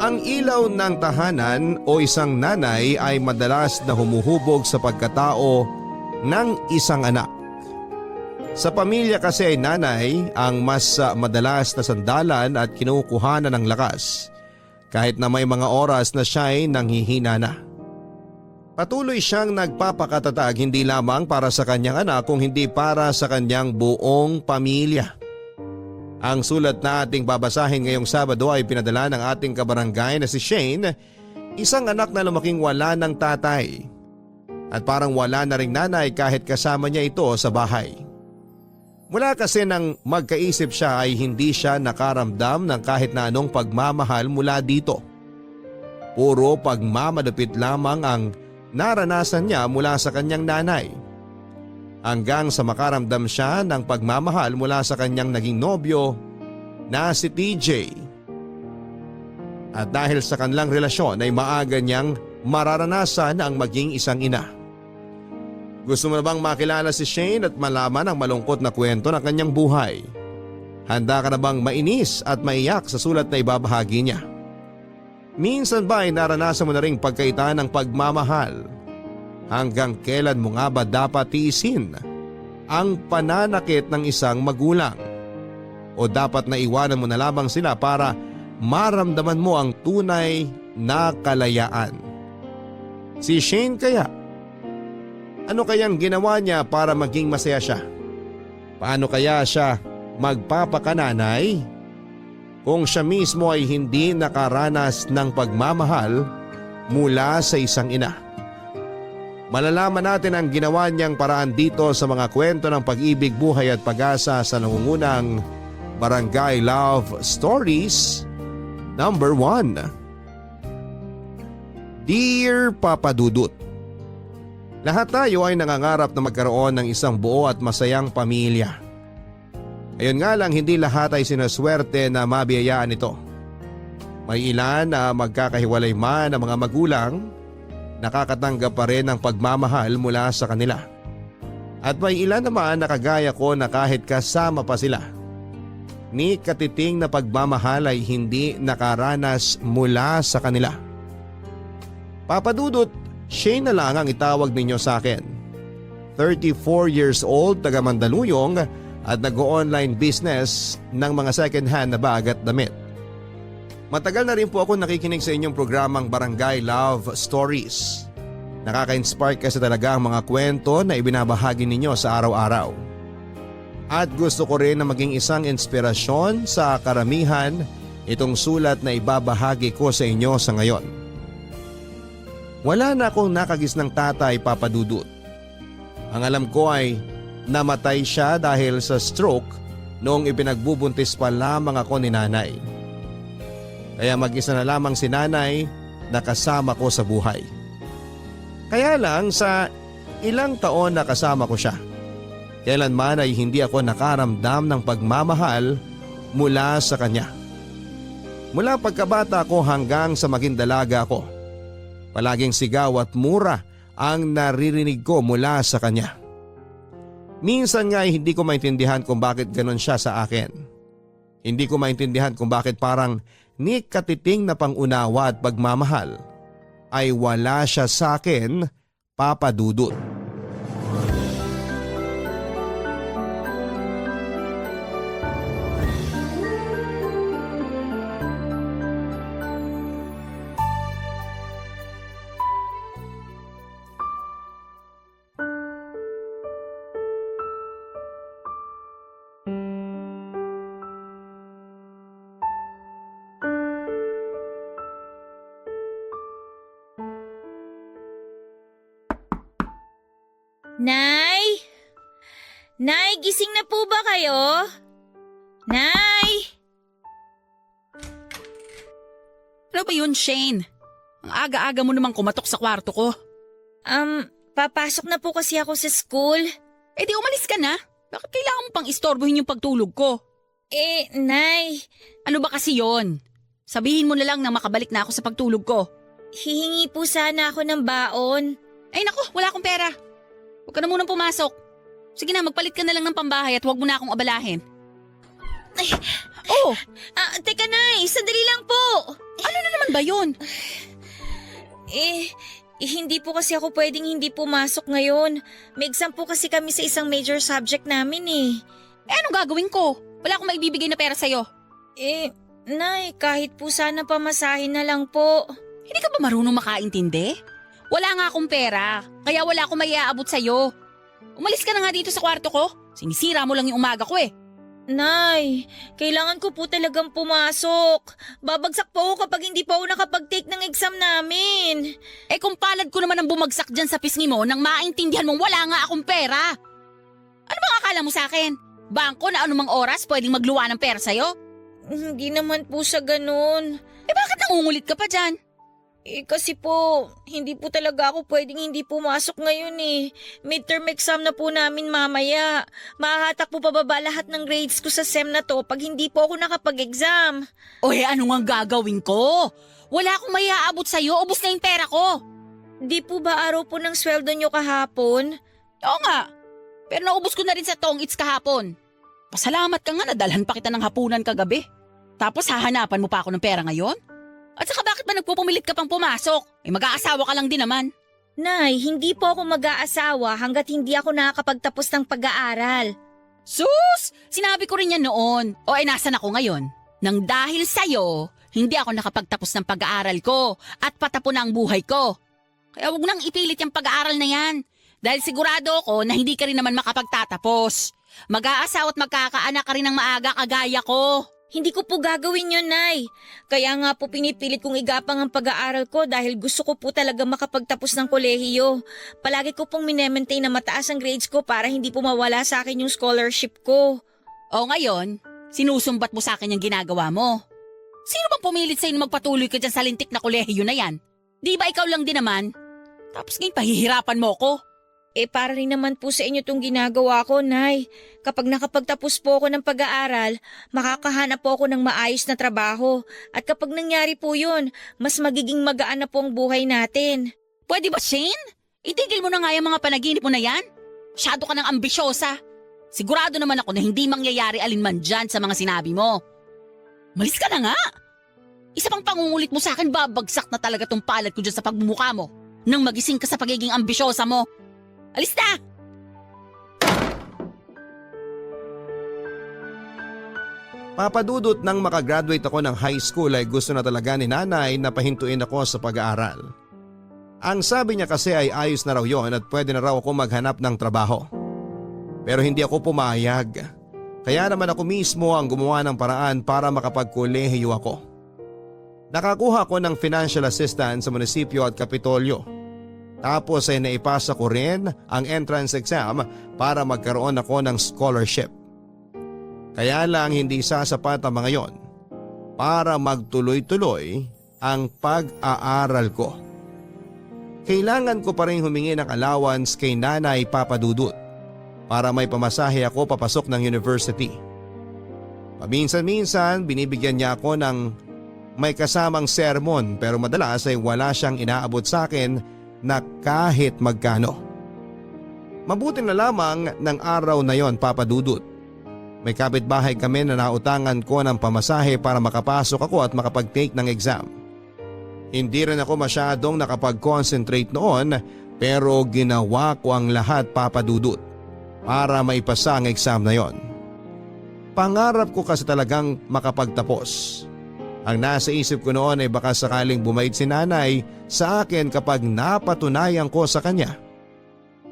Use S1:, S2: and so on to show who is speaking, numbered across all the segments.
S1: Ang ilaw ng tahanan o isang nanay ay madalas na humuhubog sa pagkatao ng isang anak. Sa pamilya kasi ay nanay ang mas madalas na sandalan at kinukuhanan ng lakas kahit na may mga oras na siya'y nanghihina na. Patuloy siyang nagpapakatatag hindi lamang para sa kanyang anak kung hindi para sa kanyang buong pamilya. Ang sulat na ating babasahin ngayong Sabado ay pinadala ng ating kabarangay na si Shane, isang anak na lumaking wala ng tatay. At parang wala na ring nanay kahit kasama niya ito sa bahay. Mula kasi nang magkaisip siya ay hindi siya nakaramdam ng kahit na anong pagmamahal mula dito. Puro pagmamadupit lamang ang naranasan niya mula sa kanyang nanay. Hanggang sa makaramdam siya ng pagmamahal mula sa kanyang naging nobyo na si TJ. At dahil sa kanilang relasyon ay maaga niyang mararanasan ang maging isang ina. Gusto mo na bang makilala si Shane at malaman ang malungkot na kwento ng kanyang buhay? Handa ka na bang mainis at maiyak sa sulat na ibabahagi niya? Minsan ba ay naranasan mo na ring pagkaitan ng pagmamahal? Hanggang kailan mo nga ba dapat tiisin ang pananakit ng isang magulang? O dapat na iwanan mo na lamang sila para maramdaman mo ang tunay na kalayaan? Si Shane kaya? Ano kayang ginawa niya para maging masaya siya? Paano kaya siya magpapakananay kung siya mismo ay hindi nakaranas ng pagmamahal mula sa isang ina? Malalaman natin ang ginawa niyang paraan dito sa mga kwento ng pag-ibig, buhay at pag-asa sa nangungunang Barangay Love Stories number 1. Dear Papa Dudut, lahat tayo ay nangangarap na magkaroon ng isang buo at masayang pamilya. Ayon nga lang, hindi lahat ay sinaswerte na mabiyayaan ito. May ilan na magkakahiwalay man ang mga magulang, nakakatanggap pa rin ng pagmamahal mula sa kanila. At may ilan naman na kagaya ko na kahit kasama pa sila, ni katiting na pagmamahal ay hindi nakaranas mula sa kanila. Papa Dudut, Shane na lang ang itawag ninyo sa akin. 34 years old, taga Mandaluyong at nag-online business ng mga second-hand na bag at damit. Matagal na rin po ako nakikinig sa inyong programang Barangay Love Stories. Nakaka-inspire kasi talaga ang mga kwento na ibinabahagi ninyo sa araw-araw. At gusto ko rin na maging isang inspirasyon sa karamihan itong sulat na ibabahagi ko sa inyo sa ngayon. Wala na akong nakagis ng tatay, Papa Dudut. Ang alam ko ay namatay siya dahil sa stroke noong ipinagbubuntis pa lamang ako ni nanay. Kaya mag-isa na lamang si nanay na kasama ko sa buhay. Kaya lang sa ilang taon na kasama ko siya, kailanman ay hindi ako nakaramdam ng pagmamahal mula sa kanya. Mula pagkabata ko hanggang sa maging dalaga ko, palaging sigaw at mura ang naririnig ko mula sa kanya. Minsan nga ay hindi ko maintindihan kung bakit ganon siya sa akin. Hindi ko maintindihan kung bakit parang ni katiting na pangunawa at pagmamahal ay wala siya sa akin, Papa Dudut.
S2: Nay? Nay, gising na po ba kayo? Nay?
S3: Ano ba yun, Shane? Ang aga-aga mo namang kumatok sa kwarto ko.
S2: Papasok na po kasi ako sa school.
S3: Eh di umalis ka na. Bakit kailangan mo pang istorbohin yung pagtulog ko?
S2: Nay,
S3: Ano ba kasi yon? Sabihin mo na lang na makabalik na ako sa pagtulog ko.
S2: hihingi po sana ako ng baon.
S3: Ay naku, wala akong pera. Huwag ka na munang pumasok. Sige na, magpalit ka na lang ng pambahay at huwag mo na akong abalahin.
S2: Ay,
S3: Oh,
S2: teka Nay, sandali lang po.
S3: ano na naman ba ba yun?
S2: Hindi po kasi ako pwedeng hindi pumasok ngayon. May exam po kasi kami sa isang major subject namin eh.
S3: Anong gagawin ko? Wala akong maibibigay na pera sa'yo.
S2: Nay, kahit po sana pamasahin na lang po.
S3: Hindi ka ba marunong makaintindi? Wala nga akong pera, kaya wala akong maiaabot sa'yo. Umalis ka na nga dito sa kwarto ko. Sinisira mo lang yung umaga ko eh.
S2: Nay, kailangan ko po talagang pumasok. Babagsak po ako kapag hindi po ako nakapag-take ng exam namin.
S3: Kung palad ko naman ang bumagsak dyan sa pisngi mo nang maintindihan mong wala nga akong pera. Ano bang akala mo sa akin? Bangko na anumang oras pwedeng magluwa ng pera sa'yo?
S2: Hindi naman po sa ganun.
S3: Bakit nangungulit ka pa dyan?
S2: Kasi po, hindi po talaga ako pwedeng hindi pumasok ngayon eh. Midterm exam na po namin mamaya. Mahahatak po pababa lahat ng grades ko sa SEM na to pag hindi po ako nakapag-exam.
S3: Ano nga gagawin ko? Wala akong maiaabot sa'yo, ubos na yung pera ko.
S2: Di po ba araw po ng sweldo nyo kahapon?
S3: Oo nga, pero naubos ko na rin sa tong-its kahapon. Pasalamat ka nga, nadalhan pa kita ng hapunan kagabi. Tapos hahanapan mo pa ako ng pera ngayon? At saka bakit ba nagpupumilit ka pang pumasok? Mag-aasawa ka lang din naman.
S2: Nay, hindi po ako mag-aasawa hanggat hindi ako nakakapagtapos ng pag-aaral.
S3: Sus! Sinabi ko rin yan noon. Nasan ako ngayon? Nang dahil sa'yo, hindi ako nakapagtapos ng pag-aaral ko at patapon na ang buhay ko. Kaya wag nang ipilit yung pag-aaral na yan. Dahil sigurado ako na hindi ka rin naman makapagtatapos. Mag-aasawa at magkakaanak ka rin ng maaga kagaya ko.
S2: Hindi ko po gagawin yun, Nay. Kaya nga po pinipilit kong igapang ang pag-aaral ko dahil gusto ko po talaga makapagtapos ng kolehiyo. Palagi ko pong minemaintain na mataas ang grades ko para hindi po mawala sa akin yung scholarship ko.
S3: Ngayon, sinusumbat mo sa akin yung ginagawa mo. Sino bang pumilit sa'yo na magpatuloy ka dyan sa lintik na kolehiyo na yan? Di ba ikaw lang din naman? Tapos ngayon pahihirapan mo ko.
S2: Para rin naman po sa inyo itong ginagawa ko, Nay. Kapag nakapagtapos po ako ng pag-aaral, makakahanap po ako ng maayos na trabaho. At kapag nangyari po yun, mas magiging magaan na po ang buhay natin.
S3: Pwede ba, Shane? Itigil mo na nga yung mga panaginip mo na yan. Masyado ka ng ambisyosa. Sigurado naman ako na hindi mangyayari alinman dyan sa mga sinabi mo. Malis ka na nga. Isa pang pangungulit mo sa akin, babagsak na talaga tong palad ko dyan sa pagmumukha mo. Nang magising ka sa pagiging ambisyosa mo. Alis na!
S1: Papadudot nang makagraduate ako ng high school ay gusto na talaga ni nanay na pahintuin ako sa pag-aaral. Ang sabi niya kasi ay ayos na raw yon at pwede na raw ako maghanap ng trabaho. Pero hindi ako pumayag. Kaya naman ako mismo ang gumawa ng paraan para makapagkolehiyo ako. Nakakuha ko ng financial assistance sa munisipyo at Kapitolyo. Tapos ay naipasa ko rin ang entrance exam para magkaroon ako ng scholarship. Kaya lang hindi sasapat ang mga yon para magtuloy-tuloy ang pag-aaral ko. Kailangan ko pa rin humingi ng allowance kay Nanay Papadudut para may pamasahe ako papasok ng university. Paminsan-minsan binibigyan niya ako ng may kasamang sermon pero madalas ay wala siyang inaabot sa akin na kahit magkano. Mabuti na lamang ng araw na yon, Papa Dudut. May kapitbahay kami na nautangan ko ng pamasahe para makapasok ako at makapag-take ng exam. Hindi rin ako masyadong nakapag-concentrate noon pero ginawa ko ang lahat, Papa Dudut, para maipasa ang exam na yon. Pangarap ko kasi talagang makapagtapos. Ang nasa isip ko noon ay baka sakaling bumait si nanay sa akin kapag napatunayan ko sa kanya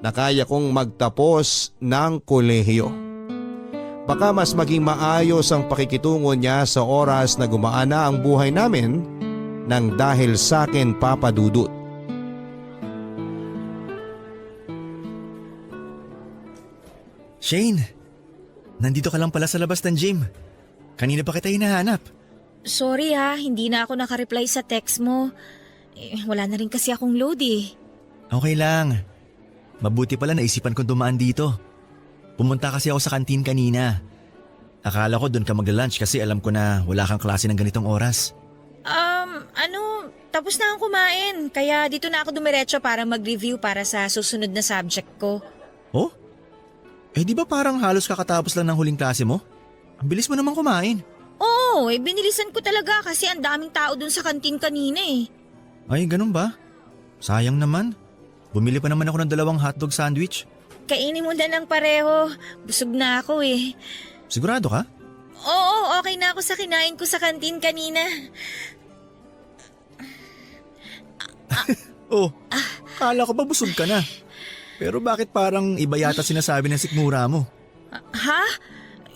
S1: na kaya kong magtapos ng kolehiyo. Baka mas maging maayos ang pakikitungo niya sa oras na gumaan na ang buhay namin nang dahil sa akin, Papa Dudut.
S4: Shane, nandito ka lang pala sa labas ng gym. Kanina pa kita hinahanap.
S2: Sorry hindi na ako nakareply sa text mo. Wala na rin kasi akong load eh.
S4: Okay lang. Mabuti pala naisipan kong dumaan dito. Pumunta kasi ako sa kantin kanina. Akala ko doon ka magla-lunch kasi alam ko na wala kang klase ng ganitong oras.
S2: Tapos na akong kumain. Kaya dito na ako dumiretso para mag-review para sa susunod na subject ko.
S4: Oh? Di ba parang halos kakatapos lang ng huling klase mo? Ang bilis mo naman kumain.
S2: Oo, binilisan ko talaga kasi ang daming tao dun sa kantin kanina eh.
S4: Ay, ganun ba? Sayang naman. Bumili pa naman ako ng 2 hotdog sandwich.
S2: Kainin mo na lang pareho. Busog na ako eh.
S4: Sigurado ka?
S2: Oo, okay na ako sa kinain ko sa kantin kanina.
S4: Oh, kala ko ba busog ka na? Pero bakit parang iba yata sinasabi ng sikmura mo?
S2: Ha?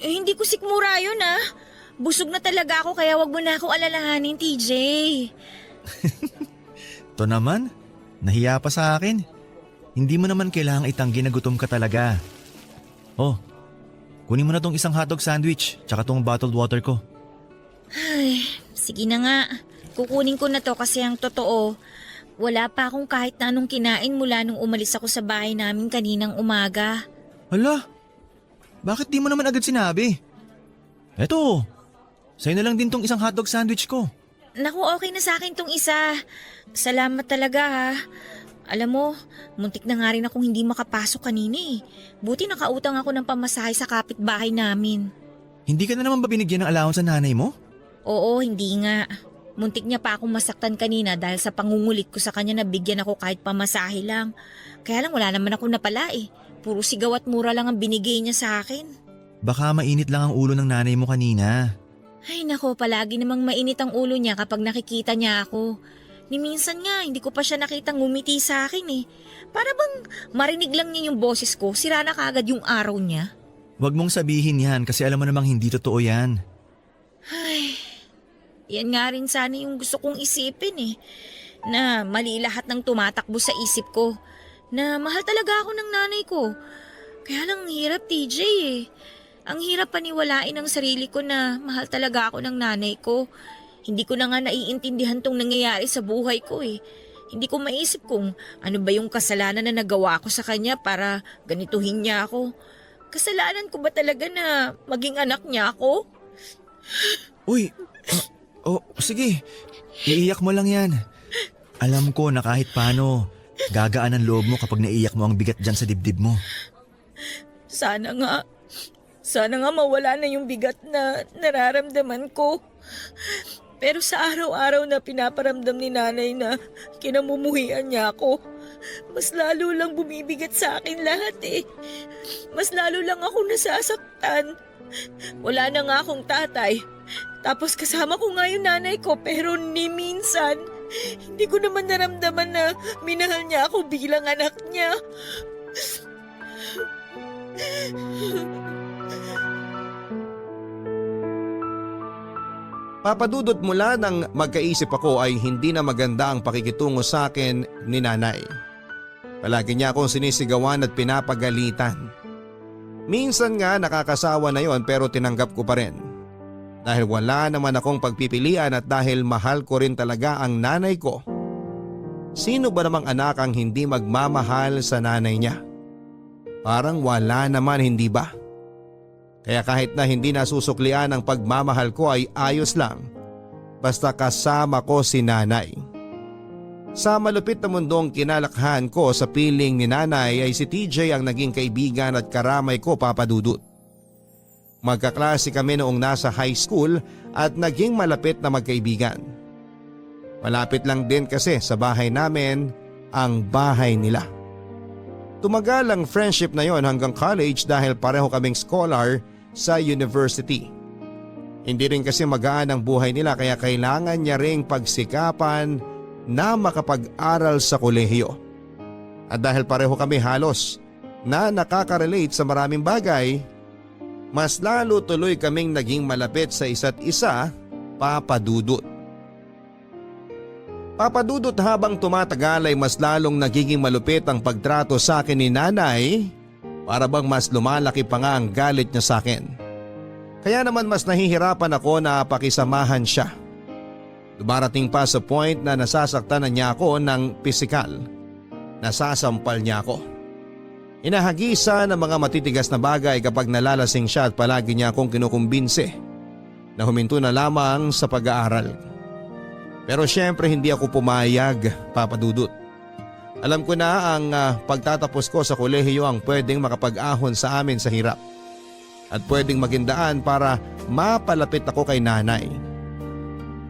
S2: Hindi ko sikmura yun ah. Busog na talaga ako kaya wag mo na akong alalahanin, TJ.
S4: To naman, nahiya pa sa akin. Hindi mo naman kailangang itanggi na gutom ka talaga. Oh, kunin mo na tong isang hotdog sandwich tsaka tong bottled water ko.
S2: Ay, sige na nga. Kukunin ko na to kasi ang totoo, wala pa akong kahit na anong kinain mula nung umalis ako sa bahay namin kaninang umaga.
S4: Hala, bakit di mo naman agad sinabi? Eto, sa'yo na lang din tong isang hotdog sandwich ko.
S2: Naku, okay na sa akin tong isa. Salamat talaga ha. Alam mo, muntik na nga rin akong hindi makapasok kanina eh. Buti nakautang ako ng pamasahe sa kapitbahay namin.
S4: Hindi ka na naman ba binigyan ng allowance sa nanay mo?
S2: Oo, hindi nga. Muntik niya pa akong masaktan kanina dahil sa pangungulit ko sa kanya na bigyan ako kahit pamasahe lang. Kaya lang wala naman ako napala eh. Puro sigaw at mura lang ang binigay niya sa akin.
S4: Baka mainit lang ang ulo ng nanay mo kanina.
S2: Ay nako, palagi namang mainit ang ulo niya kapag nakikita niya ako. Ni minsan nga, hindi ko pa siya nakitang ngumiti sa akin eh. Para bang marinig lang niya yung boses ko, sira na kaagad yung araw niya.
S4: Huwag mong sabihin yan kasi alam mo namang hindi totoo yan.
S2: Ay, yan nga rin sana yung gusto kong isipin eh. Na mali lahat ng tumatakbo sa isip ko. Na mahal talaga ako ng nanay ko. Kaya lang ang hirap, TJ eh. Ang hirap paniwalain ang sarili ko na mahal talaga ako ng nanay ko. Hindi ko na nga naiintindihan tong nangyayari sa buhay ko eh. Hindi ko maisip kung ano ba yung kasalanan na nagawa ko sa kanya para ganituhin niya ako. Kasalanan ko ba talaga na maging anak niya ako?
S4: Uy, sige. Iiyak mo lang yan. Alam ko na kahit paano, gagaan ang loob mo kapag naiiyak mo ang bigat dyan sa dibdib mo.
S2: Sana nga mawala na yung bigat na nararamdaman ko. Pero sa araw-araw na pinaparamdam ni nanay na kinamumuhian niya ako, mas lalo lang bumibigat sa akin lahat eh. Mas lalo lang ako nasasaktan. Wala na nga akong tatay. Tapos kasama ko nga yung nanay ko pero ni minsan, hindi ko naman naramdaman na minahal niya ako bilang anak niya.
S1: Papadudot mula nang magkaisip ako ay hindi na maganda ang pakikitungo sa akin ni nanay. Palagi niya akong sinisigawan at pinapagalitan. Minsan nga nakakasawa na yon pero tinanggap ko pa rin. Dahil wala naman akong pagpipilian at dahil mahal ko rin talaga ang nanay ko. Sino ba namang anak ang hindi magmamahal sa nanay niya? Parang wala naman, hindi ba? Kaya kahit na hindi nasusuklian ang pagmamahal ko ay ayos lang. Basta kasama ko si nanay. Sa malupit na mundong kinalakhan ko sa piling ni nanay ay si TJ ang naging kaibigan at karamay ko, papadudot. Magkaklase kami noong nasa high school at naging malapit na magkaibigan. Malapit lang din kasi sa bahay namin ang bahay nila. Tumagal ang friendship na yon hanggang college dahil pareho kaming scholar sa university. Hindi rin kasi magaan ang buhay nila kaya kailangan niya ring pagsikapan na makapag-aral sa kolehiyo. At dahil pareho kami halos na nakaka-relate sa maraming bagay, mas lalo tuloy kaming naging malapit sa isa't isa, papadudot. Papadudot habang tumatagal ay mas lalong nagiging malupit ang pagtrato sa akin ni nanay, para bang mas lumalaki pa nga ang galit niya sa akin. Kaya naman mas nahihirapan ako na pakisamahan siya. Dumarating pa sa point na nasasaktan na niya ako ng pisikal. Nasasampal niya ako. Inahagisa ng mga matitigas na bagay kapag nalalasing siya at palagi niya akong kinukumbinse na huminto na lamang sa pag-aaral. Pero syempre hindi ako pumayag, papadudot. Alam ko na ang pagtatapos ko sa kolehiyo ang pwedeng makapag-ahon sa amin sa hirap. at pwedeng maging daan para mapalapit ako kay nanay.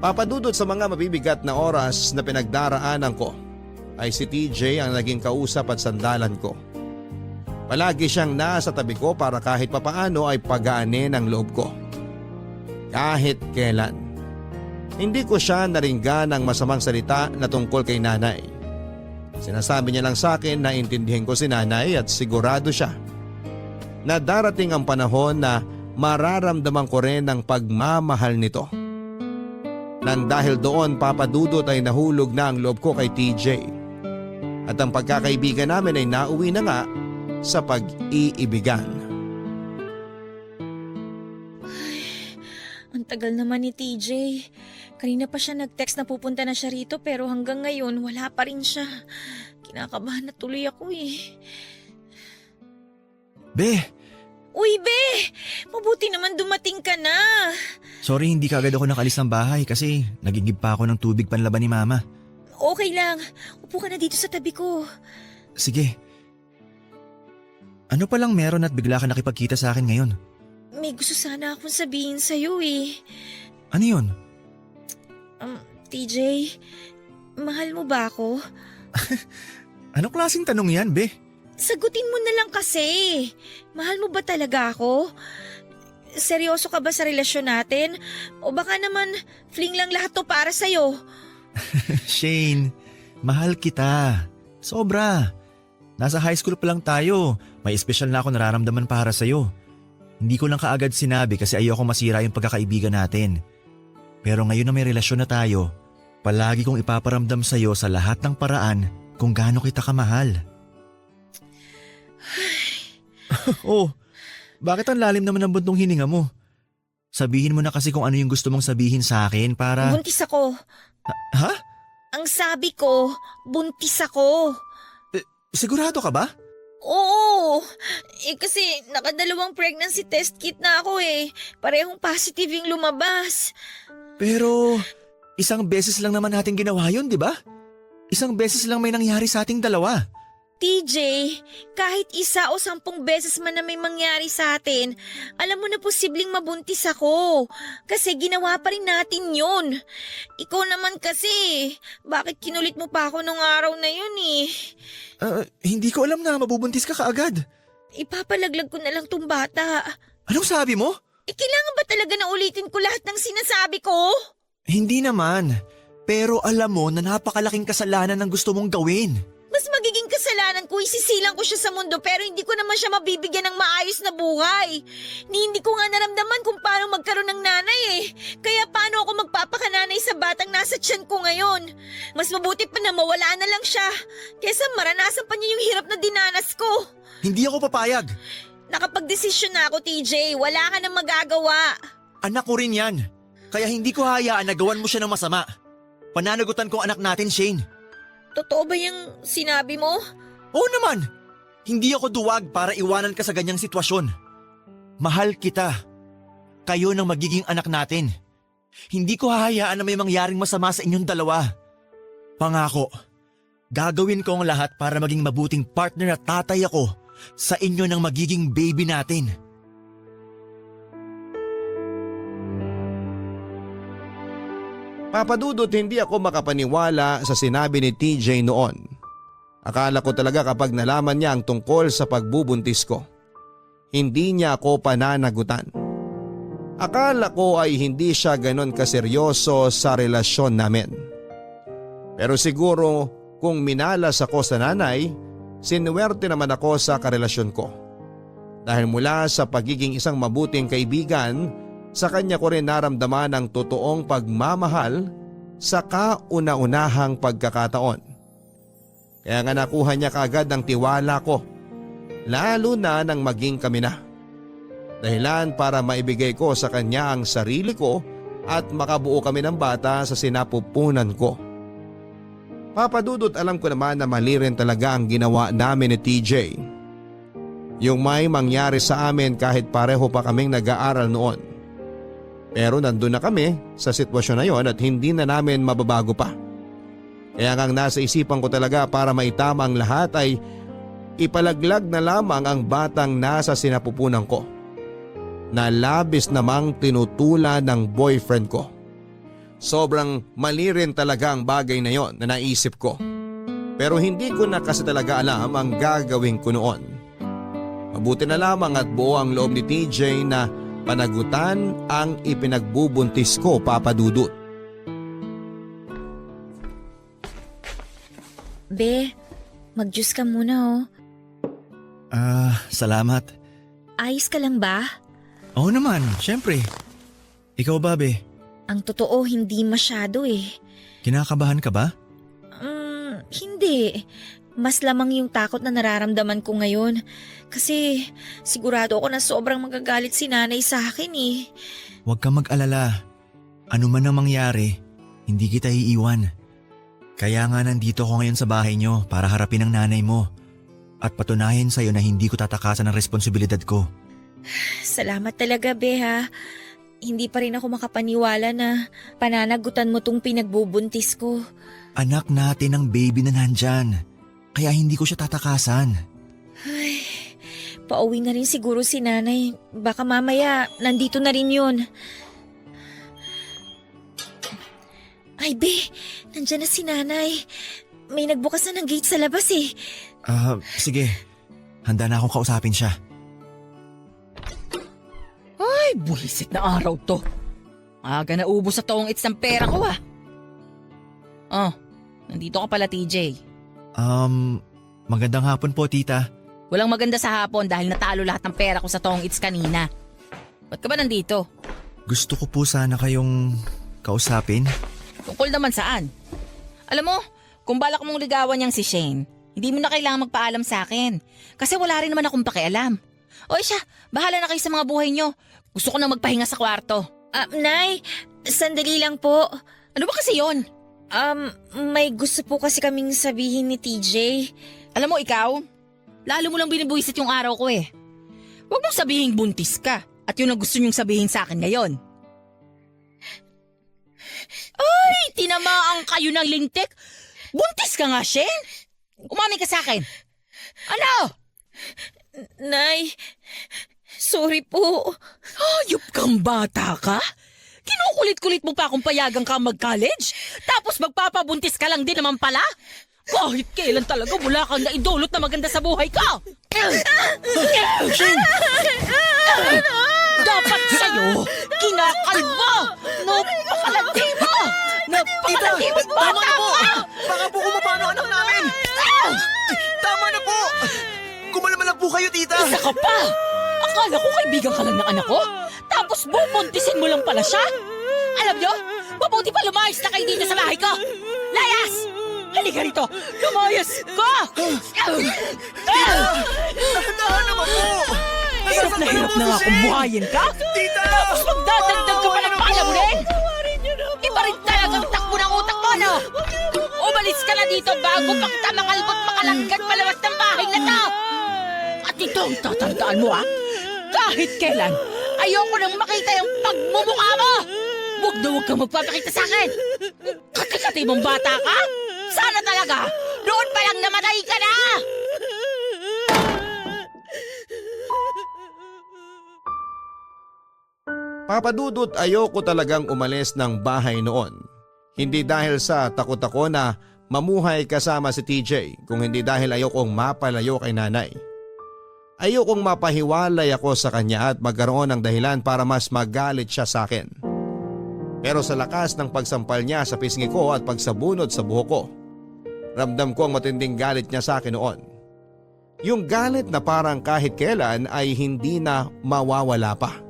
S1: Papadudot sa mga mabibigat na oras na pinagdaraanan ko ay si TJ ang naging kausap at sandalan ko. Palagi siyang nasa tabi ko para kahit papaano ay pagaanin ang loob ko. Kahit kailan. Hindi ko siya naringgan ng masamang salita na tungkol kay nanay. Sinasabi niya lang sa akin na intindihin ko si nanay at sigurado siya na darating ang panahon na mararamdaman ko rin ang pagmamahal nito. Nang dahil doon papadudot ay nahulog na ang loob ko kay TJ. At ang pagkakaibigan namin ay nauwi na nga sa pag-iibigan.
S2: Ang tagal naman ni TJ. Kanina pa siya nag-text na pupunta na siya rito pero hanggang ngayon wala pa rin siya. Kinakabahan na tuloy ako eh.
S4: Be,
S2: Uy, Be! Mabuti naman dumating ka na.
S4: sorry hindi kaagad ako nakalis ng bahay kasi nagigib pa ako ng tubig panlaban ni Mama.
S2: Okay lang. Upo ka na dito sa tabi ko.
S4: Sige. Ano palang meron at bigla ka nakipagkita sa akin ngayon?
S2: May gusto sana akong sabihin sa'yo eh.
S4: Ano yun?
S2: TJ, mahal mo ba ako?
S4: Anong klaseng tanong yan, Be?
S2: Sagutin mo na lang kasi. Mahal mo ba talaga ako? Seryoso ka ba sa relasyon natin? O baka naman fling lang lahat to para sa'yo?
S4: Shane, mahal kita. Sobra. Nasa high school pa lang tayo. May espesyal na ako nararamdaman para sa'yo. Hindi ko lang kaagad sinabi kasi ayoko masira yung pagkakaibigan natin. Pero ngayon na may relasyon na tayo, palagi kong ipaparamdam sa'yo sa lahat ng paraan kung gaano kita kamahal. Oh, bakit ang lalim naman ng buntong hininga mo? Sabihin mo na kasi kung ano yung gusto mong sabihin sa akin para…
S2: Buntis ako.
S4: Ha?
S2: Ang sabi ko, buntis ako.
S4: Sigurado ka ba?
S2: Oo. Kasi nakadalawang pregnancy test kit na ako eh. Parehong positive yung lumabas.
S4: Pero isang beses lang naman natin ginawa yun, di ba? Isang beses lang may nangyari sa ating dalawa.
S2: TJ, kahit 1 o 10 beses man na may mangyari sa atin, alam mo na posibleng mabuntis ako. Kasi ginawa pa rin natin yun. Ikaw naman kasi, bakit kinulit mo pa ako nung araw na yun eh?
S4: Hindi ko alam na mabubuntis ka kaagad.
S2: Ipapalaglag ko na lang tong bata.
S4: Anong sabi mo?
S2: Kailangan ba talaga na ulitin ko lahat ng sinasabi ko?
S4: Hindi naman. Pero alam mo na napakalaking kasalanan ng gusto mong gawin.
S2: Mas magiging kasalanan ko, isisilang ko siya sa mundo pero hindi ko naman siya mabibigyan ng maayos na buhay. Hindi ko nga naramdaman kung paano magkaroon ng nanay eh. Kaya paano ako magpapakananay sa batang nasa tiyan ko ngayon? Mas mabuti pa na mawala na lang siya. Kesa maranasan pa niya yung hirap na dinanas ko.
S4: Hindi ako papayag.
S2: Nakapagdesisyon na ako, TJ. Wala ka nang magagawa.
S4: Anak ko rin yan. Kaya hindi ko hayaan na gawan mo siya ng masama. Pananagutan ko anak natin, Shane.
S2: Totoo ba yung sinabi mo?
S4: Oo naman. Hindi ako duwag para iwanan ka sa ganyang sitwasyon. Mahal kita. Kayo nang magiging anak natin. Hindi ko hahayaan na may mangyaring masama sa inyong dalawa. Pangako, gagawin ko ang lahat para maging mabuting partner at tatay ako sa inyo ng magiging baby natin.
S1: Papadudot hindi ako makapaniwala sa sinabi ni TJ noon. Akala ko talaga kapag nalaman niya ang tungkol sa pagbubuntis ko, hindi niya ako pananagutan. Akala ko ay hindi siya ganon kaseryoso sa relasyon namin. Pero siguro kung minalas ako sa nanay, sinuwerte naman ako sa karelasyon ko. Dahil mula sa pagiging isang mabuting kaibigan, sa kanya ko rin naramdaman ang totoong pagmamahal sa kauna-unahang pagkakataon. Kaya nga nakuha niya kaagad ang tiwala ko, lalo na nang maging kami na. Dahilan para maibigay ko sa kanya ang sarili ko at makabuo kami ng bata sa sinapupunan ko. Papadudot alam ko naman na mali rin talaga ang ginawa namin ni TJ. Yung may mangyari sa amin kahit pareho pa kaming nag-aaral noon. Pero nandun na kami sa sitwasyon na yon at hindi na namin mababago pa. Kaya nga nasa isipan ko talaga para maitama ang lahat ay ipalaglag na lamang ang batang nasa sinapupunan ko. na labis namang tinutula ng boyfriend ko. Sobrang mali rin talaga ang bagay na yon na naisip ko. Pero hindi ko na kasi talaga alam ang gagawin ko noon. Mabuti na lamang at buo ang loob ni TJ na panagutan ang ipinagbubuntis ko, Papa Dudut.
S2: Be, mag-juice ka muna
S4: Salamat.
S2: Ayos ka lang ba?
S4: Oo naman, syempre. Ikaw ba, be?
S2: Ang totoo, hindi masyado eh.
S4: Kinakabahan ka ba?
S2: Hindi. Mas lamang yung takot na nararamdaman ko ngayon. Kasi sigurado ako na sobrang magagalit si nanay sa akin eh.
S4: Huwag kang mag-alala. Ano man ang mangyari, hindi kita iiwan. Kaya nga nandito ako ngayon sa bahay nyo para harapin ang nanay mo at patunayan sa'yo na hindi ko tatakasan ang responsibilidad ko.
S2: Salamat talaga, Be ha. Hindi pa rin ako makapaniwala na pananagutan mo tong pinagbubuntis ko.
S4: Anak natin ang baby na nandyan. Kaya hindi ko siya tatakasan.
S2: Ay, pauwi na rin siguro si nanay. Baka mamaya nandito na rin yun. Ay, Be, nandyan na si nanay. May nagbukas na ng gate sa labas eh.
S4: Sige. Handa na akong kausapin siya.
S3: Ay, buwisit na araw to. Aga na ubos sa toong its ng pera ko Oh, nandito ka pala TJ.
S4: Magandang hapon po, tita.
S3: Walang maganda sa hapon dahil natalo lahat ng pera ko sa toong its kanina. Ba't ka ba nandito?
S4: Gusto ko po sana kayong kausapin.
S3: Tungkol naman saan? Alam mo, kung balak mong ligawan niyang si Shane, hindi mo na kailangang magpaalam sa akin. Kasi wala rin naman akong pakialam. O siya, bahala na kayo sa mga buhay niyo. Gusto ko na magpahinga sa kwarto.
S2: Nay, sandali lang po.
S3: Ano ba kasi yon?
S2: May gusto po kasi kaming sabihin ni TJ.
S3: Alam mo ikaw, lalo mo lang binibuisit yung araw ko eh. Huwag mong sabihin buntis ka at yun ang gusto niyong sabihin sa akin ngayon. Ay, tinamaan kayo ng lintik. Buntis ka nga, Shane. Umami ka sa akin. Ano?
S2: Nay, sorry po.
S3: Hayop kang bata ka? Kinukulit-kulit mo pa akong payagang ka mag-college? Tapos magpapabuntis ka lang din naman pala? Kahit kailan talaga wala kang naidulot na maganda sa buhay ko! Dapat sa'yo, kinakalbo! Napakalandi mo! Napakalandi mo, bata ka!
S4: Baka po kumapano anak namin! Tama na po! Kumalama lang po kayo, tita!
S3: Isa ka pa! Akala ko kaibigan ka lang ng anak ko? Tapos bubuntisin mo lang pala siya? Alam nyo, mabuti pa lumayas na kayo dito sa bahay ko! Layas! Halika rito! Lumayas ka!
S4: Dahan naman po!
S3: Hirap na akong buhayin ka?
S4: Tita!
S3: Tapos magdadagdag ka pa ng palamunin? Iba rin talagang takbo ng utak mo, no? Umalis ka na dito bago pang tamangalbot makalanggan palabas ng bahay na to! At ito ang tatandaan mo, ha? Kahit kailan, ayoko nang makita yung pagmumukha mo! Huwag na huwag kang magpapakita sa akin! Kati-kati mong bata ka? Sana talaga, noon pa lang namatay ka na!
S1: Papa Dudut, ayoko talagang umalis ng bahay noon. Hindi dahil sa takot ako na mamuhay kasama si TJ, kung hindi dahil ayokong mapalayo kay nanay. Ayokong mapahiwalay ako sa kanya at magkaroon ng dahilan para mas magalit siya sa akin. Pero sa lakas ng pagsampal niya sa pisngi ko at pagsabunod sa buhok ko, ramdam ko ang matinding galit niya sa akin noon. Yung galit na parang kahit kailan ay hindi na mawawala pa.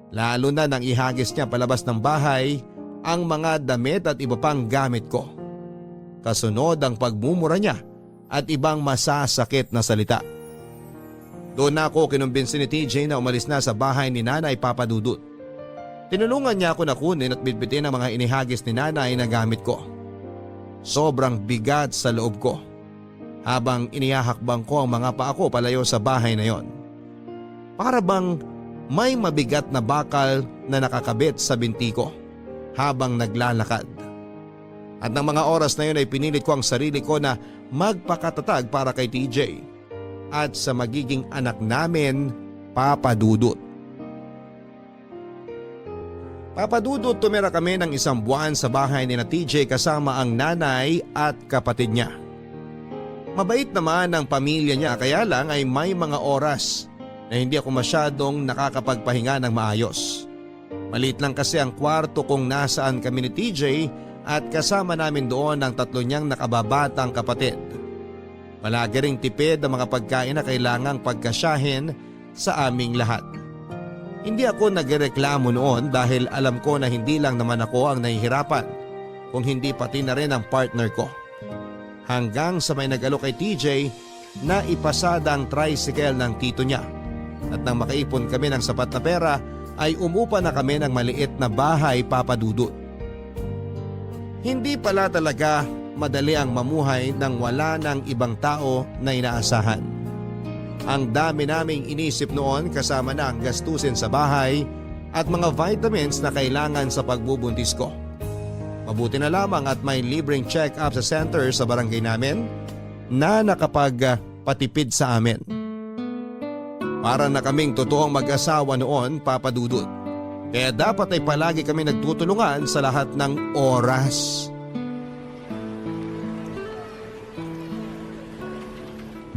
S1: Lalo na nang ihagis niya palabas ng bahay ang mga damit at iba pang gamit ko. Kasunod ang pagmumura niya at ibang masasakit na salita. Doon ako kinumbinsi ni TJ na umalis na sa bahay ni Nanay Papa Dudut. Tinulungan niya ako na kunin at bitbitin ang mga inihagis ni Nanay na gamit ko. Sobrang bigat sa loob ko habang inihahakbang ko ang mga paa ko palayo sa bahay na yon. Para bang may mabigat na bakal na nakakabit sa binti ko habang naglalakad. At ng mga oras na yun ay pinilit ko ang sarili ko na magpakatatag para kay TJ at sa magiging anak namin, Papa Dudut. Papadudot, tumira kami ng 1 buwan sa bahay ni na TJ kasama ang nanay at kapatid niya. Mabait naman ang pamilya niya, kaya lang ay may mga oras na hindi ako masyadong nakakapagpahinga ng maayos. Maliit lang kasi ang kwarto kung nasaan kami ni TJ at kasama namin doon ang 3 niyang nakababatang kapatid. Palagi ring tipid ang mga pagkain na kailangang pagkasyahin sa aming lahat. Hindi ako nagreklamo noon dahil alam ko na hindi lang naman ako ang nahihirapan, kung hindi pati na rin ang partner ko. Hanggang sa may nag-alok kay TJ na ipasada ang tricycle ng tito niya. At nang makaipon kami ng sapat na pera ay umupa na kami ng maliit na bahay, Papadudot. Hindi pala talaga madali ang mamuhay nang wala ng ibang tao na inaasahan. Ang dami naming inisip noon kasama na ang gastusin sa bahay at mga vitamins na kailangan sa pagbubuntis ko. Mabuti na lamang at may libreng check-up sa center sa barangay namin na nakapagpatipid sa amin. Para na kaming totoong mag-asawa noon, Papadudot. Kaya dapat ay palagi kami nagtutulungan sa lahat ng oras.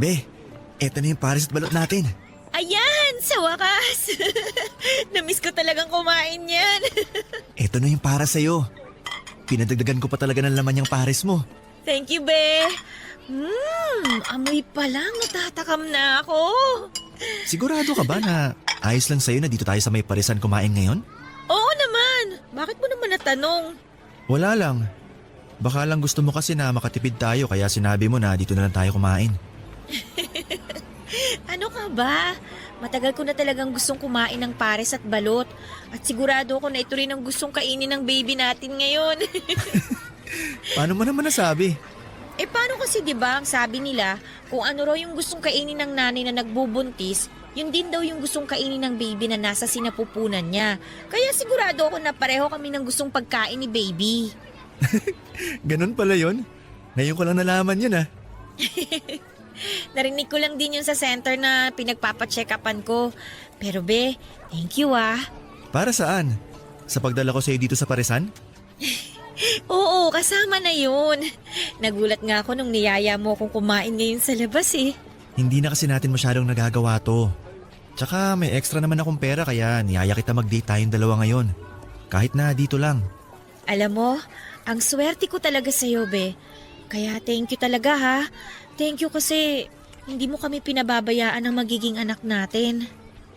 S4: Be, eto na yung pares at balot natin.
S2: Ayan! Sa wakas! Namiss ko talagang kumain yan.
S4: Eto na yung para sa'yo. Pinadagdagan ko pa talaga ng laman yung pares mo.
S2: Thank you, be. Amoy pa lang, natatakam na ako.
S4: Sigurado ka ba na ayos lang sa'yo na dito tayo sa may parisan kumain ngayon?
S2: Oo naman. Bakit mo naman natanong?
S4: Wala lang. Baka lang gusto mo kasi na makatipid tayo kaya sinabi mo na dito na lang tayo kumain.
S2: Ano ka ba? Matagal ko na talagang gustong kumain ng pares at balot. At sigurado ako na ito rin ang gustong kainin ng baby natin ngayon.
S4: Paano mo naman nasabi?
S2: Paano kasi 'di ba ang sabi nila, kung ano raw yung gustong kainin ng nanay na nagbubuntis, yun din daw yung gustong kainin ng baby na nasa sinapupunan niya. Kaya sigurado ako na pareho kami ng gustong pagkain ni baby.
S4: Ganun pala yun? Ngayon ko lang nalaman yun ah.
S2: Narinig ko lang din yun sa center na pinagpapacheck-upan ko. Pero be, thank you ah.
S4: Para saan? Sa pagdala ko sa'yo dito sa parisan?
S2: Oo, kasama na yun. Nagulat nga ako nung niyaya mo akong kumain ngayon sa labas eh.
S4: Hindi na kasi natin masyadong nagagawa to. Tsaka may extra naman akong pera kaya niyaya kita mag-date tayong dalawa ngayon. Kahit na dito lang.
S2: Alam mo, ang swerte ko talaga sa'yo, be. Kaya thank you talaga ha. Thank you kasi hindi mo kami pinababayaan ng magiging anak natin.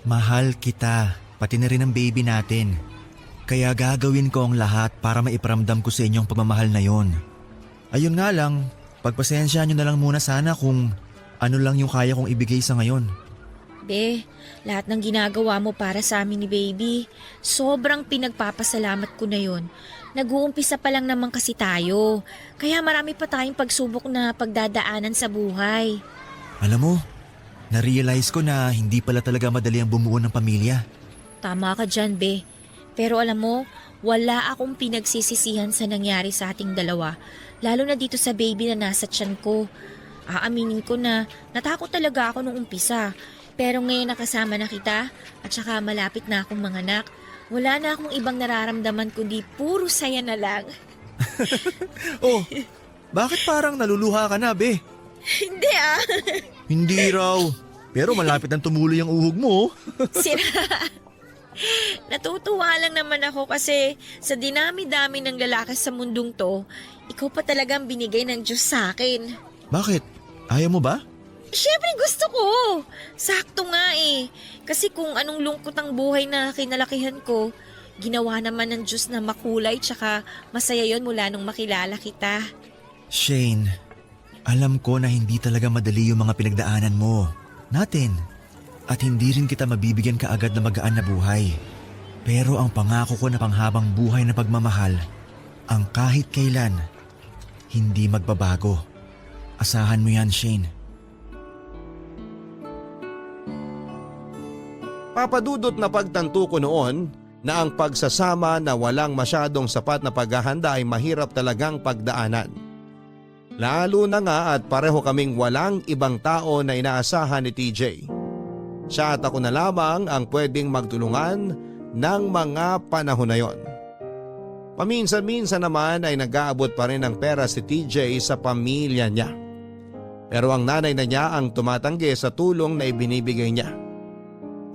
S4: Mahal kita, pati na rin ang baby natin. Kaya gagawin ko ang lahat para maiparamdam ko sa inyong pagmamahal na yon. Ayun nga lang, pagpasensya nyo na lang muna sana kung ano lang yung kaya kong ibigay sa ngayon.
S2: Be, lahat ng ginagawa mo para sa amin ni baby, sobrang pinagpapasalamat ko na yon. Nag-uumpisa pa lang naman kasi tayo, kaya marami pa tayong pagsubok na pagdadaanan sa buhay.
S4: Alam mo, na-realize ko na hindi pala talaga madali ang bumuo ng pamilya.
S2: Tama ka dyan, be. Pero alam mo, wala akong pinagsisisihan sa nangyari sa ating dalawa, lalo na dito sa baby na nasa tiyan ko. Aaminin ko na natakot talaga ako nung umpisa. Pero ngayon nakasama na kita at saka malapit na akong manganak, wala na akong ibang nararamdaman kundi puro saya na lang.
S4: Oh, bakit parang naluluha ka na, be?
S2: Hindi ah.
S4: Hindi raw. Pero malapit ang tumuloy ang uhog mo.
S2: Sira. Natutuwa lang naman ako kasi sa dinami-dami ng lalaki sa mundong to, ikaw pa talagang binigay ng Diyos sa akin.
S4: Bakit? Ayaw mo ba?
S2: Siyempre gusto ko. Sakto nga eh. Kasi kung anong lungkot ang buhay na kinalakihan ko, ginawa naman ng Diyos na makulay tsaka masaya yon mula nung makilala kita.
S4: Shane, alam ko na hindi talaga madali yung mga pinagdaanan mo. Natin. At hindi rin kita mabibigyan kaagad na magaan na buhay. Pero ang pangako ko na panghabang buhay na pagmamahal, ang kahit kailan, hindi magbabago. Asahan mo yan, Shane.
S1: Papadudot na pagtanto ko noon na ang pagsasama na walang masyadong sapat na paghahanda ay mahirap talagang pagdaanan. Lalo na nga at pareho kaming walang ibang tao na inaasahan ni TJ. Siya at ako na lamang ang pwedeng magtulungan ng mga panahon na yon. Paminsan-minsan naman ay nag-aabot pa rin ng pera si TJ sa pamilya niya. Pero ang nanay na niya ang tumatanggi sa tulong na ibinibigay niya.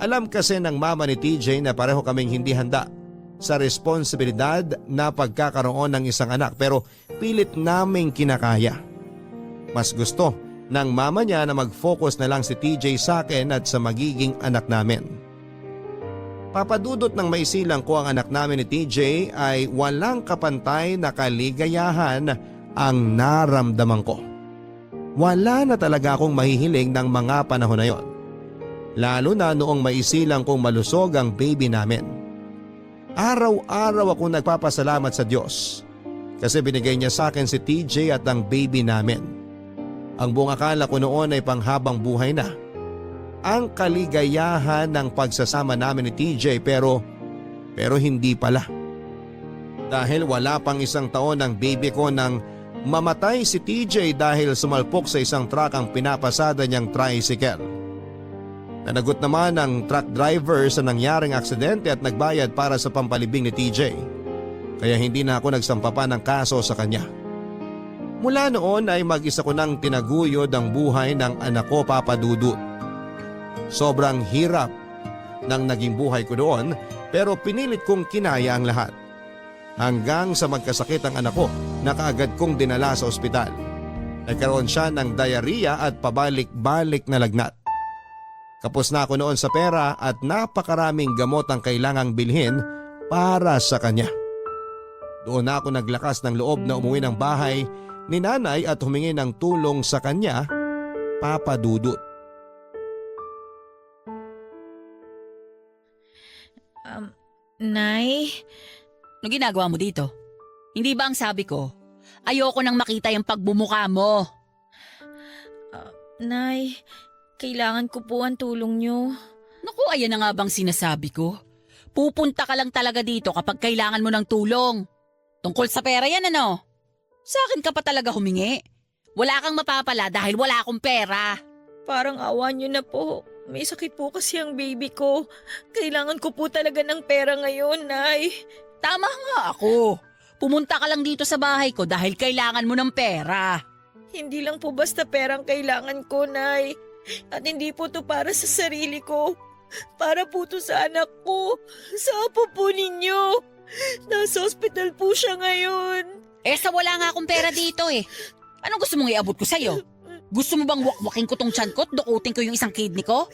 S1: Alam kasi ng mama ni TJ na pareho kaming hindi handa sa responsibilidad na pagkakaroon ng isang anak pero pilit naming kinakaya. Mas gusto ng mama niya na mag-focus na lang si TJ sa akin at sa magiging anak namin. Papadudot ng maisilang ko ang anak namin ni TJ ay walang kapantay na kaligayahan ang naramdaman ko. Wala na talaga akong mahihiling ng mga panahon na yon. Lalo na noong maisilang kong malusog ang baby namin. Araw-araw akong nagpapasalamat sa Diyos kasi binigay niya sa akin si TJ at ang baby namin. Ang buong akala ko noon ay panghabang buhay na. Ang kaligayahan ng pagsasama namin ni TJ pero hindi pala. Dahil wala pang isang taon ng baby ko nang mamatay si TJ dahil sumalpok sa isang truck ang pinapasada niyang tricycle. Nanagot naman ang truck driver sa nangyaring aksidente at nagbayad para sa pampalibing ni TJ. Kaya hindi na ako nagsampa pa ng kaso sa kanya. Mula noon ay mag-isa ko nang tinaguyod ang buhay ng anak ko, Papa Dudut. Sobrang hirap ng naging buhay ko doon pero pinilit kong kinaya ang lahat. Hanggang sa magkasakit ang anak ko na kaagad kong dinala sa ospital. Nagkaroon siya ng diarrhea at pabalik-balik na lagnat. Kapos na ako noon sa pera at napakaraming gamot ang kailangang bilhin para sa kanya. Doon na ako naglakas ng loob na umuwi ng bahay ni nanay at humingi ng tulong sa kanya, Papa Dudut.
S2: Nay?
S3: Ano ginagawa mo dito? Hindi ba ang sabi ko, ayoko nang makita yung pagbumuka mo.
S2: Nay, kailangan ko po ang tulong niyo.
S3: Naku, ayan na nga bang sinasabi ko? Pupunta ka lang talaga dito kapag kailangan mo ng tulong. Tungkol sa pera yan ano? Sa akin ka pa talaga humingi. Wala kang mapapala dahil wala akong pera.
S2: Parang awa niyo na po. May sakit po kasi ang baby ko. Kailangan ko po talaga ng pera ngayon, Nay.
S3: Tama nga ako. Pumunta ka lang dito sa bahay ko dahil kailangan mo ng pera.
S2: Hindi lang po basta perang kailangan ko, Nay. At hindi po to para sa sarili ko. Para po to sa anak ko. Sa apo po ninyo. Nasa ospital po siya ngayon.
S3: Sa wala nga akong pera dito eh. Anong gusto mong iabot ko sa'yo? Gusto mo bang wakwakin ko tong tiyan ko at dukutin ko yung isang kidney ko?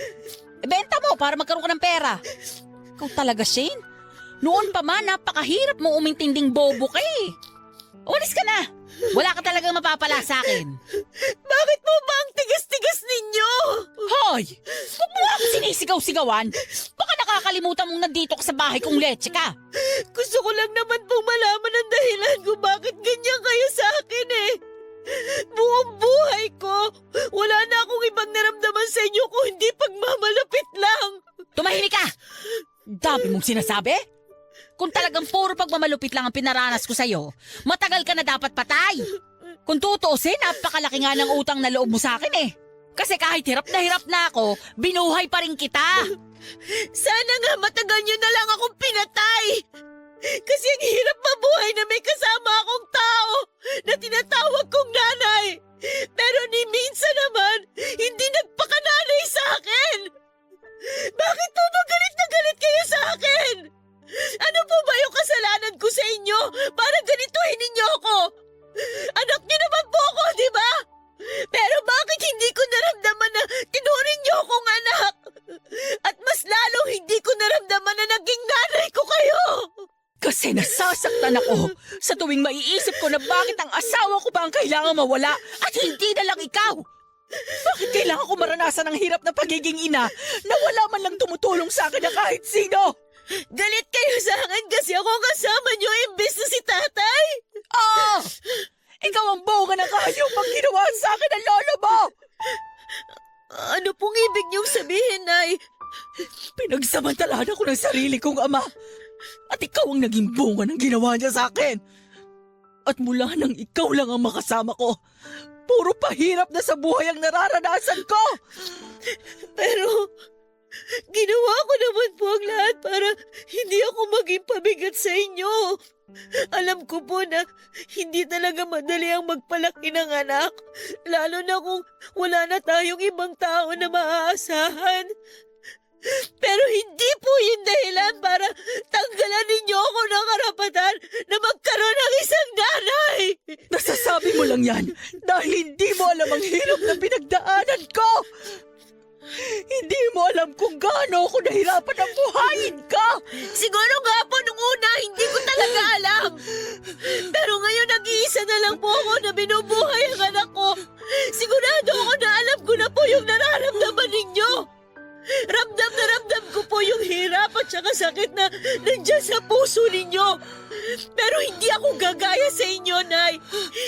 S3: Benta mo para magkaroon ka ng pera. Ikaw talaga, Shane. Noon pa man, napakahirap mo umintinding bobo ka eh. Umalis ka na. Wala ka talagang mapapala sa akin.
S2: Bakit po ba ang tigas-tigas ninyo?
S3: Hoy! Huwag mo ako sinisigaw-sigawan. Baka nakakalimutan mong nandito ka sa bahay kung leche ka.
S2: Gusto ko lang naman pong malaman ang dahilan kung bakit ganyan kayo sa akin eh. Buong buhay ko, wala na akong ibang naramdaman sa inyo kung hindi pagmamalapit lang.
S3: Tumahimik ka! Dami mong sinasabi? Kung talagang puro pagmamalupit lang ang pinaranas ko sa'yo, matagal ka na dapat patay. Kung tutuusin, napakalaki nga ng utang na loob mo sa akin eh. Kasi kahit hirap na ako, binuhay pa rin kita.
S2: Sana nga matagal nyo na lang akong pinatay. Kasi ang hirap mabuhay na may kasama akong tao na tinatawag kong nanay. Pero ni minsan naman, hindi nagpakananay sa akin. Bakit po ba galit na galit kayo sa akin? Ano po ba yung kasalanan ko sa inyo para ganituhin ninyo ako? Anak niyo naman po ako, di ba? Pero bakit hindi ko naramdaman na tinuring niyo akong anak? At mas lalong hindi ko naramdaman na naging nanay ko kayo?
S3: Kasi nasasaktan ako sa tuwing maiisip ko na bakit ang asawa ko ba ang kailangan mawala at hindi na lang ikaw. Bakit kailangan ko maranasan ang hirap na pagiging ina na wala man lang tumutulong sa akin na kahit sino?
S2: Galit kayo sa akin kasi ako kasama niyo imbes na si tatay?
S3: Ah! Ikaw ang bunga ng kanyang pag ginawa sa akin ng lolo mo!
S2: Ano pong ibig niyong sabihin, Nay?
S3: Pinagsamantalahan ako ng sarili kong ama. At ikaw ang naging bunga ng ginawa niya sa akin. At mula nang ikaw lang ang makasama ko, puro pahirap na sa buhay ang nararanasan ko.
S2: Pero ginawa ko naman po ang lahat para hindi ako maging pabigat sa inyo.
S5: Alam ko po na hindi talaga madali ang magpalaki ng anak, lalo na kung wala na tayong ibang tao na maaasahan. Pero hindi po yung dahilan para tanggalan ninyo ako ng karapatan na magkaroon ng isang nanay.
S3: Nasasabi mo lang yan dahil hindi mo alam ang hirap na pinagdaanan ko. Hindi mo alam kung gaano ako nahirapan ang buhayin ka.
S5: Siguro nga po nung una hindi ko talaga alam. Pero ngayon nag-iisa na lang po ako na binubuhay ang anak ko. Sigurado ako na alam ko na po yung nararamdaman ninyo. Ramdam na ramdam ko po yung hirap at saka sakit na nandiyan sa puso ninyo. Pero hindi ako gagaya sa inyo, Nay.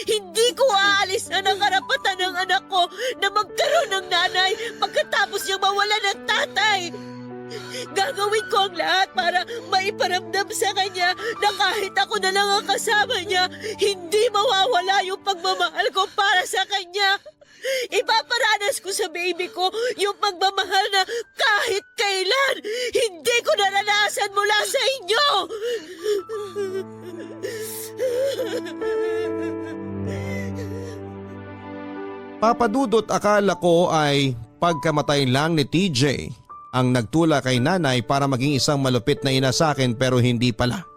S5: Hindi ko aalisan ang karapatan ng anak ko na magkaroon ng nanay pagkatapos niyang mawalan ng tatay. Gagawin ko ang lahat para maiparamdam sa kanya na kahit ako na lang ang kasama niya, hindi mawawala yung pagmamahal ko para sa kanya. Ipaparanas ko sa baby ko yung pagmamahal na kahit kailan hindi ko naranasan mula sa inyo.
S1: Papadudot, akala ko ay pagkamatay lang ni TJ ang nagtula kay nanay para maging isang malupit na ina sa akin, pero hindi pala.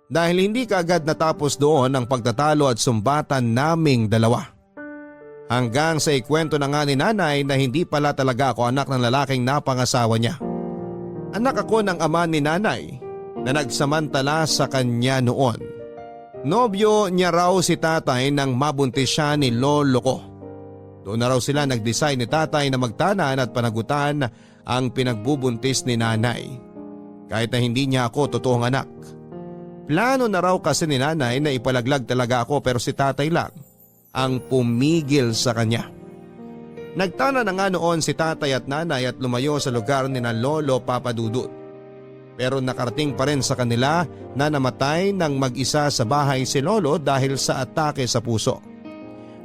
S1: Dahil hindi kaagad natapos doon ang pagtatalo at sumbatan naming dalawa. Hanggang sa ikwento na nga ni nanay na hindi pala talaga ako anak ng lalaking napangasawa niya. Anak ako ng ama ni nanay na nagsamantala sa kanya noon. Nobyo niya raw si tatay nang mabuntis siya ni lolo ko. Doon na raw sila nag-decide ni tatay na magtanan at panagutan ang pinagbubuntis ni nanay. Kahit na hindi niya ako totoong anak. Plano na raw kasi ni nanay na ipalaglag talaga ako, pero si tatay lang ang pumigil sa kanya. Nagtana na nga noon si tatay at nanay at lumayo sa lugar ni na lolo Papadudut. Pero nakarating pa rin sa kanila na namatay nang mag-isa sa bahay si lolo dahil sa atake sa puso.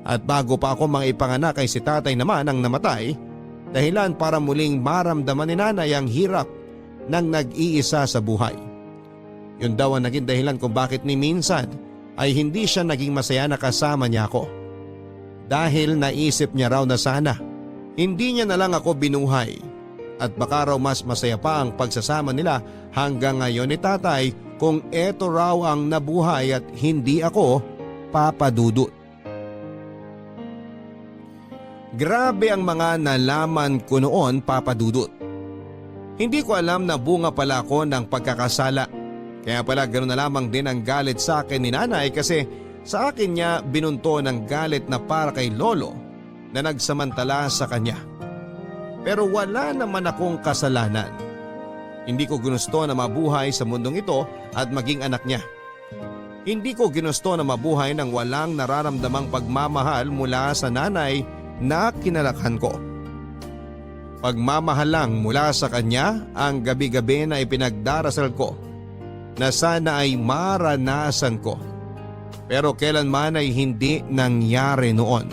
S1: At bago pa ako mga ipanganak ay si tatay naman ang namatay, dahilan para muling maramdaman ni nanay ang hirap ng nag-iisa sa buhay. Yun daw ang naging dahilan kung bakit ni minsan ay hindi siya naging masaya na kasama niya ako. Dahil naisip niya raw na sana hindi niya na lang ako binuhay at baka raw mas masaya pa ang pagsasama nila hanggang ngayon ni tatay kung eto raw ang nabuhay at hindi ako Papadudut. Grabe ang mga nalaman ko noon, Papadudut. Hindi ko alam na bunga pala ako ng pagkakasala. Kaya pala ganoon na lamang din ang galit sa akin ni nanay, kasi sa akin niya binunto ng galit na para kay lolo na nagsamantala sa kanya. Pero wala naman akong kasalanan. Hindi ko ginusto na mabuhay sa mundong ito at maging anak niya. Hindi ko ginusto na mabuhay ng walang nararamdamang pagmamahal mula sa nanay na kinalakhan ko. Pagmamahal lang mula sa kanya ang gabi-gabi na ipinagdarasal ko na sana ay maranasan ko. Pero kailanman ay hindi nangyari noon.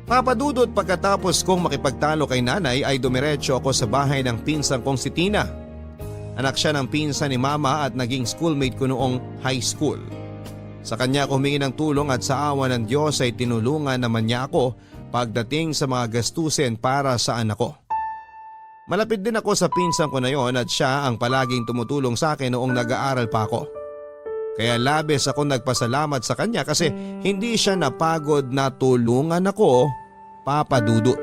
S1: Papadudot, pagkatapos kong makipagtalo kay nanay ay dumiretso ako sa bahay ng pinsan kong si Tina. Anak siya ng pinsan ni mama at naging schoolmate ko noong high school. Sa kanya ako humingi ng tulong at sa awa ng Diyos ay tinulungan naman niya ako pagdating sa mga gastusin para sa anak ko. Malapit din ako sa pinsan ko na yon at siya ang palaging tumutulong sa akin noong nag-aaral pa ako. Kaya labis ako nagpasalamat sa kanya kasi hindi siya napagod na tulungan ako, Papadudut.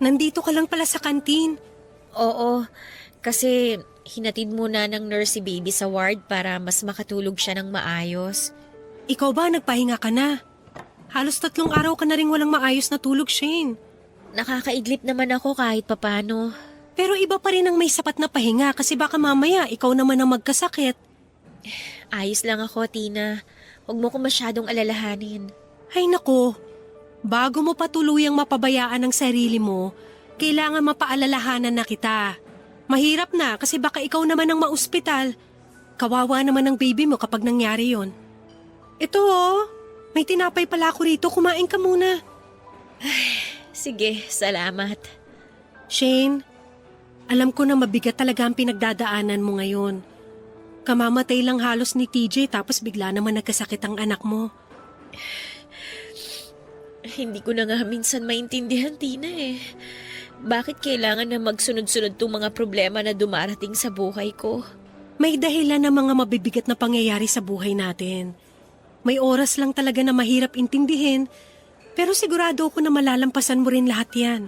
S6: Nandito ka lang pala sa kantin.
S2: Oo, kasi hinatid muna ng nurse si baby sa ward para mas makatulog siya ng maayos.
S6: Ikaw ba, nagpahinga ka na? Halos 3 araw ka na rin walang maayos na tulog, Shane.
S2: Nakakaidlip naman ako kahit papano.
S6: Pero iba pa rin ang may sapat na pahinga kasi baka mamaya ikaw naman ang magkasakit.
S2: Ayos lang ako, Tina. Huwag mo ko masyadong alalahanin.
S6: Ay nako, bago mo pa tuluyang mapabayaan ang sarili mo, kailangan mapaalalahanan na kita. Mahirap na kasi baka ikaw naman ang maospital. Kawawa naman ang baby mo kapag nangyari yon. Ito oh, may tinapay pala ako rito, kumain ka muna.
S2: Sige, salamat.
S6: Shane, Alam ko na mabigat talaga ang pinagdadaanan mo ngayon. Kamamatay lang halos ni TJ tapos bigla naman nagkasakit ang anak mo.
S5: Hindi ko na nga minsan maintindihan, Tina eh. Bakit kailangan na magsunod-sunod tong mga problema na dumarating sa buhay ko?
S6: May dahilan ng mga mabibigat na pangyayari sa buhay natin. May oras lang talaga na mahirap intindihin, pero sigurado ako na malalampasan mo rin lahat yan.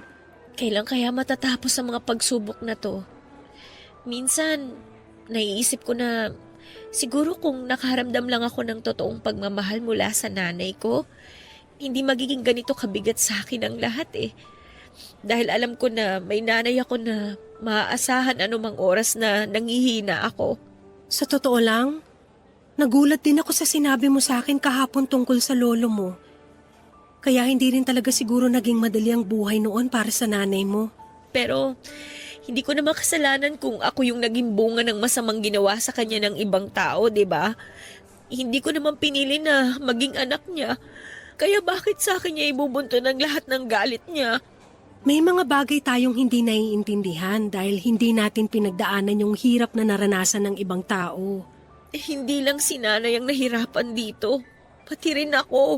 S5: Kailan kaya matatapos ang mga pagsubok na to? Minsan, naiisip ko na siguro kung nakaramdam lang ako ng totoong pagmamahal mula sa nanay ko, hindi magiging ganito kabigat sa akin ang lahat eh. Dahil alam ko na may nanay ako na maaasahan anumang oras na nangihina ako.
S6: Sa totoo lang, nagulat din ako sa sinabi mo sa akin kahapon tungkol sa lolo mo. Kaya hindi rin talaga siguro naging madali ang buhay noon para sa nanay mo.
S5: Pero hindi ko na makasalanan kung ako yung naging bunga ng masamang ginawa sa kanya ng ibang tao, 'di ba? Hindi ko naman pinili na maging anak niya. Kaya bakit sa akin niya ibubunto ng lahat ng galit niya?
S6: May mga bagay tayong hindi naiintindihan dahil hindi natin pinagdaanan yung hirap na naranasan ng ibang tao.
S5: Hindi lang si nanay ang nahirapan dito. Pati rin ako.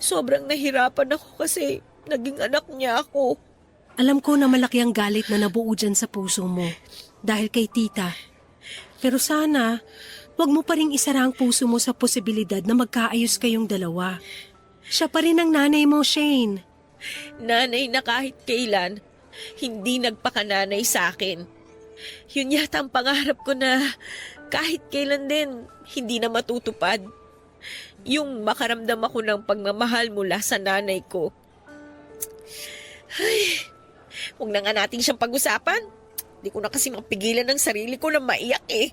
S5: Sobrang nahirapan ako kasi naging anak niya ako.
S6: Alam ko na malaki ang galit na nabuo dyan sa puso mo dahil kay tita. Pero sana, wag mo pa rin isara ang puso mo sa posibilidad na magkaayos kayong dalawa. Siya pa rin ang nanay mo, Shane.
S5: Nanay na kahit kailan, hindi nagpakananay sa akin. Yun yata ang pangarap ko na kahit kailan din, hindi na matutupad. Yung makaramdam ako ng pagmamahal mula sa nanay ko. Ay, huwag na nga natin siyang pag-usapan. Di ko na kasi mapigilan ng sarili ko na maiyak eh.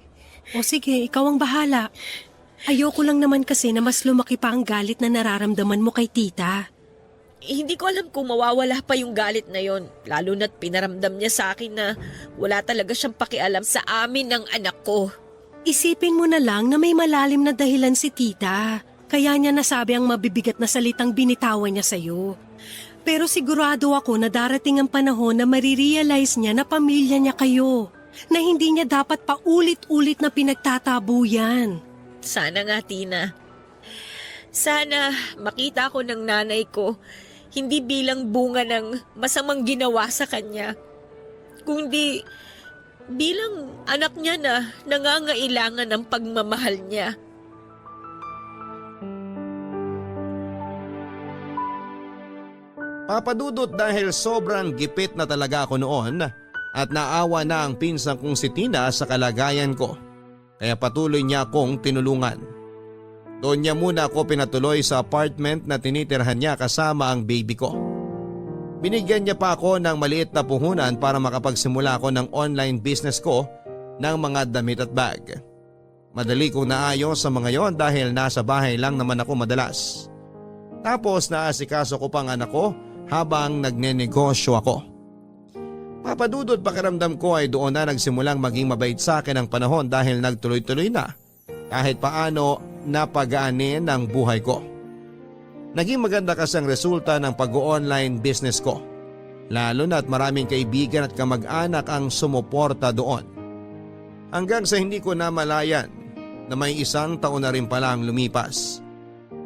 S6: O sige, ikaw ang bahala. Ayoko lang naman kasi na mas lumaki pa ang galit na nararamdaman mo kay tita.
S5: Hindi ko alam kung mawawala pa yung galit na yon. Lalo na't pinaramdam niya sa akin na wala talaga siyang pakialam sa amin ng anak ko.
S6: Isipin mo na lang na may malalim na dahilan si tita. Kaya niya nasabi ang mabibigat na salitang binitawan niya sa'yo. Pero sigurado ako na darating ang panahon na marirealize niya na pamilya niya kayo. Na hindi niya dapat paulit-ulit na pinagtatabu yan.
S5: Sana nga, Tina. Sana makita ko ng nanay ko hindi bilang bunga ng masamang ginawa sa kanya, kundi bilang anak niya na nangangailangan ng pagmamahal niya.
S1: Papadudot dahil sobrang gipit na talaga ako noon at naawa na ang pinsan kong si Tina sa kalagayan ko. Kaya patuloy niya akong tinulungan. Doon niya muna ako pinatuloy sa apartment na tinitirhan niya kasama ang baby ko. Binigyan niya pa ako ng maliit na puhunan para makapagsimula ako ng online business ko ng mga damit at bag. Madali kong naayos sa mga yon dahil nasa bahay lang naman ako madalas. Tapos naasikaso ko pang anak ko habang nagnenegosyo ako. Papadudot pakiramdam ko ay doon na nagsimulang maging mabait sa akin ang panahon dahil nagtuloy-tuloy na kahit paano napagaanin ang buhay ko. Naging maganda kasi ang resulta ng pag-online business ko. Lalo na at maraming kaibigan at kamag-anak ang sumuporta doon. Hanggang sa hindi ko namalayan na may 1 taon na rin pala ang lumipas.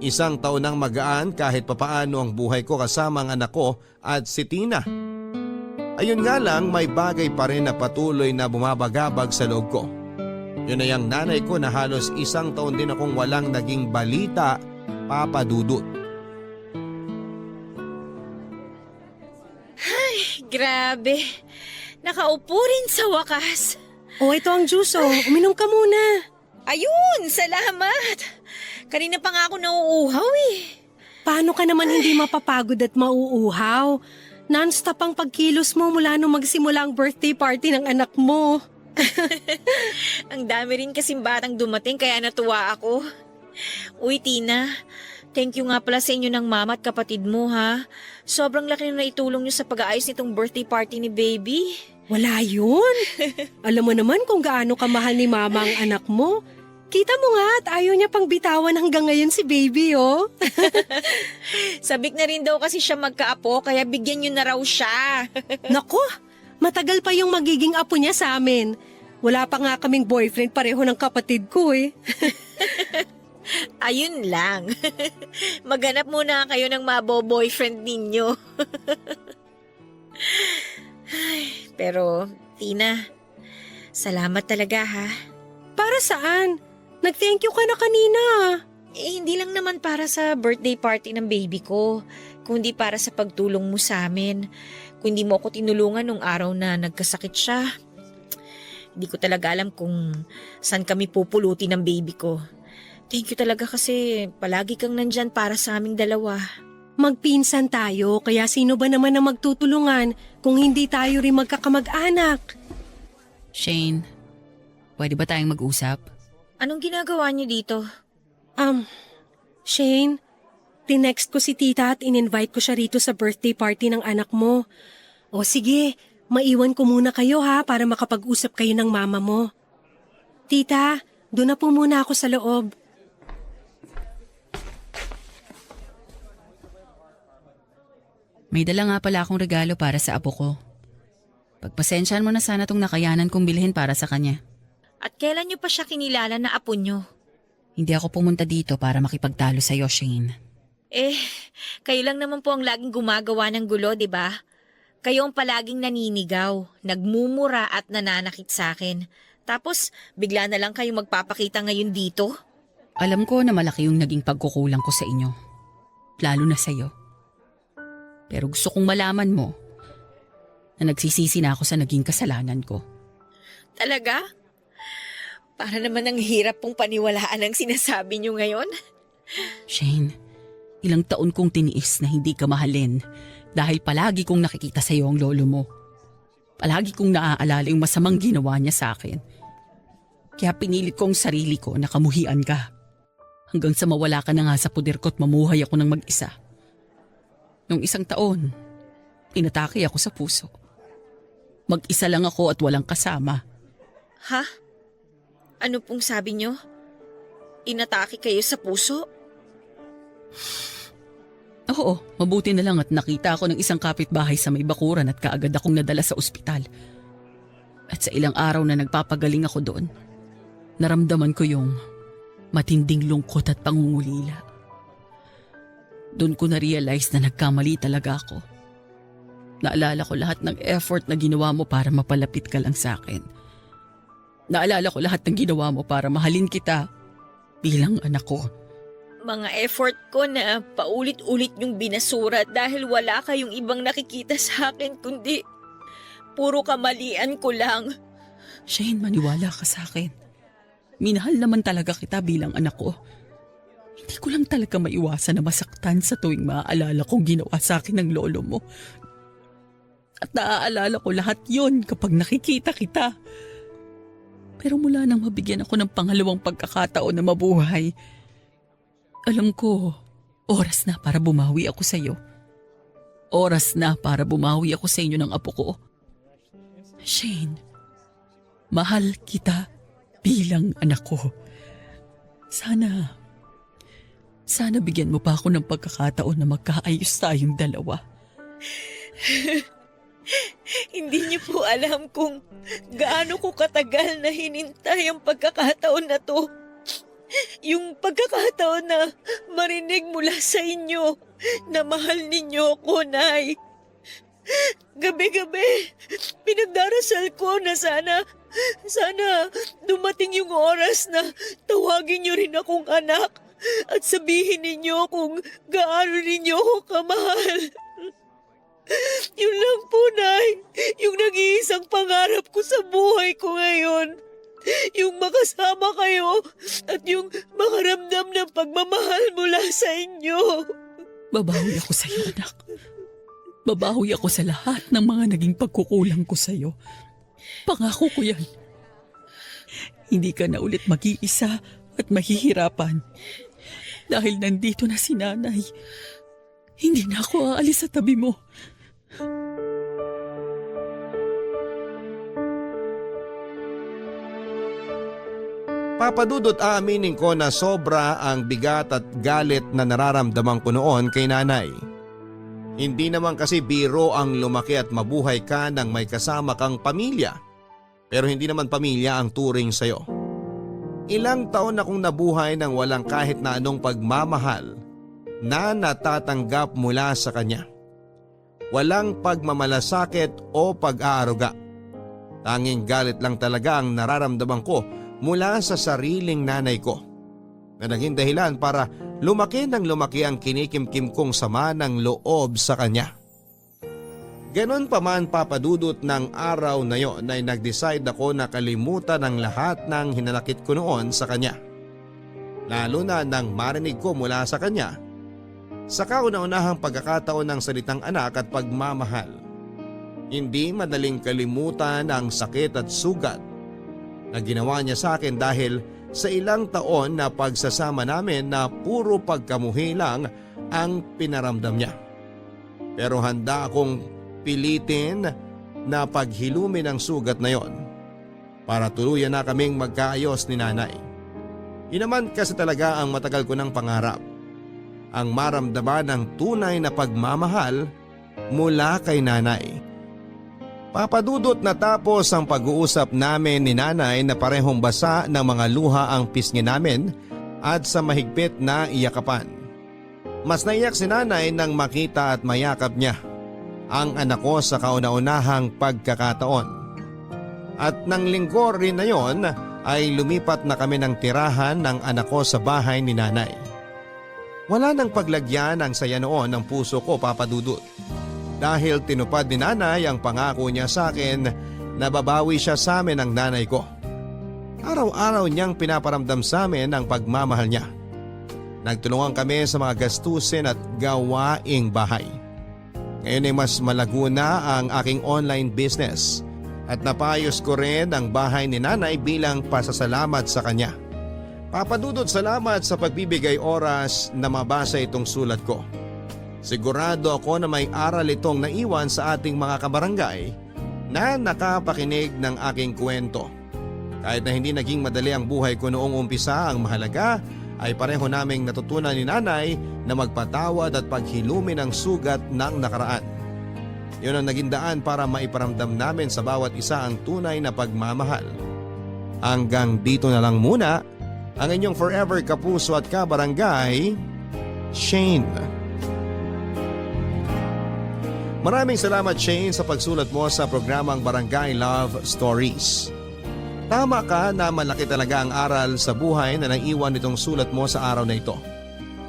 S1: 1 taon nang magaan kahit papaano ang buhay ko kasama ang anak ko at si Tina. Ayun nga lang, may bagay pa rin na patuloy na bumabagabag sa loob ko. Yun ay ang nanay ko na halos 1 taon din akong walang naging balita, papadudot.
S2: Ay, grabe. Nakaupo rin sa wakas.
S6: O ito ang juice oh, uminom ka muna.
S2: Ayun, salamat. Kanina pa nga ako nauuhaw eh.
S6: Paano ka naman hindi mapapagod at mauuhaw? Non-stop ang pagkilos mo mula nung magsimula ang birthday party ng anak mo.
S2: Ang dami rin kasing batang dumating kaya natuwa ako. Uy, Tina, thank you nga pala sa inyo ng mama at kapatid mo ha. Sobrang laki na naitulong nyo sa pag-aayos nitong birthday party ni baby.
S6: Wala yun. Alam mo naman kung gaano kamahal ni mama ang anak mo. Kita mo nga at ayaw niya pang bitawan hanggang ngayon si baby oh.
S2: Sabik na rin daw kasi siya magkaapo kaya bigyan nyo na raw siya.
S6: Nako, Matagal pa yung magiging apo niya sa amin. Wala pa nga kaming boyfriend pareho ng kapatid ko eh.
S5: Ayun lang. Maghanap muna kayo ng mabo-boyfriend ninyo. Ay, pero, Tina, salamat talaga ha.
S6: Para saan? Nag-thank you ka na kanina.
S2: Hindi lang naman para sa birthday party ng baby ko, kundi para sa pagtulong mo sa amin. Kung hindi mo ako tinulungan nung araw na nagkasakit siya, hindi ko talaga alam kung saan kami pupulutin ng baby ko. Thank you talaga kasi palagi kang nandyan para sa aming dalawa.
S6: Magpinsan tayo, kaya sino ba naman ang magtutulungan kung hindi tayo rin magkakamag-anak?
S3: Shane, pwede ba tayong mag-usap?
S2: Anong ginagawa niyo dito?
S6: Shane, tinext ko si tita at in-invite ko siya rito sa birthday party ng anak mo. O sige, maiwan ko muna kayo ha para makapag-usap kayo ng mama mo. Tita, doon na po muna ako sa loob.
S3: May dala nga pala akong regalo para sa apo ko. Pagpasensyahan mo na sana tong nakayanan kong bilhin para sa kanya.
S2: At kailan niyo pa siya kinilala na apo niyo?
S3: Hindi ako pumunta dito para makipagtalo sa'yo, Shane.
S2: Kayo lang naman po ang laging gumagawa ng gulo, di ba? Kayo ang palaging naninigaw, nagmumura at nananakit sa akin. Tapos, bigla na lang kayo magpapakita ngayon dito?
S3: Alam ko na malaki yung naging pagkukulang ko sa inyo. Lalo na sa'yo. Pero gusto kong malaman mo na nagsisisi na ako sa naging kasalanan ko.
S2: Talaga? Para naman ang hirap pong paniwalaan ang sinasabi niyo ngayon.
S3: Shane, ilang taon kong tiniis na hindi ka mahalin dahil palagi kong nakikita sa iyo ang lolo mo. Palagi kong naaalala yung masamang ginawa niya sa akin. Kaya pinilit kong sarili ko na kamuhian ka. Hanggang sa mawala ka na nga sa puder ko at mamuhay ako ng mag-isa. Nung isang taon, inatake ako sa puso. Mag-isa lang ako at walang kasama.
S2: Ha? Ano pong sabi niyo? Inatake kayo sa puso?
S3: Oo, mabuti na lang at nakita ako ng isang kapitbahay sa may bakuran at kaagad akong nadala sa ospital. At sa ilang araw na nagpapagaling ako doon, naramdaman ko yung matinding lungkot at pangungulila. Doon ko na-realize na nagkamali talaga ako. Naalala ko lahat ng effort na ginawa mo para mapalapit ka lang sa akin. Naalala ko lahat ng ginawa mo para mahalin kita bilang anak ko.
S2: Mga effort ko na paulit-ulit yung binasura dahil wala kayong ibang nakikita sa akin kundi puro kamalian ko lang.
S3: Shane, maniwala ka sa akin. Minahal naman talaga kita bilang anak ko. Hindi ko lang talaga maiwasan na masaktan sa tuwing maaalala kong ginawa sa akin ng lolo mo. At naaalala ko lahat yon kapag nakikita kita. Pero mula nang mabigyan ako ng pangalawang pagkakataon na mabuhay, alam ko, oras na para bumawi ako sa iyo. Oras na para bumawi ako sa inyo ng apo ko. Shane, mahal kita bilang anak ko. Sana bigyan mo pa ako ng pagkakataon na magkaayos tayong dalawa.
S2: Hindi niyo po alam kung gaano ko katagal na hinintay ang pagkakataon na to. Yung pagkakataon na marinig mula sa inyo na mahal ninyo ako, Nay. Gabi-gabi, pinagdarasal ko na sana dumating yung oras na tawagin niyo rin akong anak at sabihin ninyo kung gaano ninyo ako kamahal. Yun lang po, Nay. Yung nag-iisang pangarap ko sa buhay ko ngayon. Yung makasama kayo at yung makaramdam ng pagmamahal mula sa inyo.
S3: Babawi ako sa iyo, anak. Babawi ako sa lahat ng mga naging pagkukulang ko sa iyo. Pangako ko yan. Hindi ka na ulit mag-iisa at mahihirapan. Dahil nandito na si Nanay, hindi na ako aalis sa tabi mo.
S1: Papadudot aaminin ko na sobra ang bigat at galit na nararamdaman ko noon kay nanay. Hindi naman kasi biro ang lumaki at mabuhay ka nang may kasama kang pamilya. Pero hindi naman pamilya ang turing sa'yo. Ilang taon akong nabuhay nang walang kahit na anong pagmamahal na natatanggap mula sa kanya. Walang pagmamalasakit o pag-aaruga. Tanging galit lang talaga ang nararamdaman ko mula sa sariling nanay ko, na naging dahilan para lumaki ang kinikimkim kong sama ng loob sa kanya. Ganon pa man papadudot ng araw na yon ay nag-decide ako na kalimutan ang lahat ng hinanakit ko noon sa kanya. Lalo na nang marinig ko mula sa kanya sa kauna-unahang pagkakataon ng salitang anak at pagmamahal. Hindi madaling kalimutan ang sakit at sugat na ginawa niya sa akin dahil sa ilang taon na pagsasama namin na puro pagkamuhi lang ang pinaramdam niya. Pero handa akong pilitin na paghilumin ang sugat na yon para tuluyan na kaming magkaayos ni nanay. Yun naman kasi talaga ang matagal ko ng pangarap. Ang maramdaman ng tunay na pagmamahal mula kay nanay. Papadudot na tapos ang pag-uusap namin ni nanay na parehong basa ng mga luha ang pisngi namin at sa mahigpit na iyakapan. Mas naiyak si nanay nang makita at mayakap niya ang anak ko sa kauna-unahang pagkakataon. At nang linggo rin na yon ay lumipat na kami ng tirahan ng anak ko sa bahay ni nanay. Wala nang paglagyan ang saya noon ng puso ko, papadudot. Dahil tinupad ni nanay ang pangako niya sa akin na babawi siya sa amin ng nanay ko. Araw-araw niyang pinaparamdam sa amin ang pagmamahal niya. Nagtulungan kami sa mga gastusin at gawaing bahay. Ngayon ay mas malago na ang aking online business at napayos ko rin ang bahay ni nanay bilang pasasalamat sa kanya. Papadudot, salamat sa pagbibigay oras na mabasa itong sulat ko. Sigurado ako na may aral itong naiwan sa ating mga kabarangay na nakapakinig ng aking kwento. Kahit na hindi naging madali ang buhay ko noong umpisa, ang mahalaga ay pareho naming natutunan ni nanay na magpatawad at paghilumin ang sugat ng nakaraan. Yun ang naging daan para maiparamdam namin sa bawat isa ang tunay na pagmamahal. Hanggang dito na lang muna ang inyong forever kapuso at kabarangay, Shane. Maraming salamat, Shane, sa pagsulat mo sa programang Barangay Love Stories. Tama ka na malaki talaga ang aral sa buhay na naiwan nitong sulat mo sa araw na ito.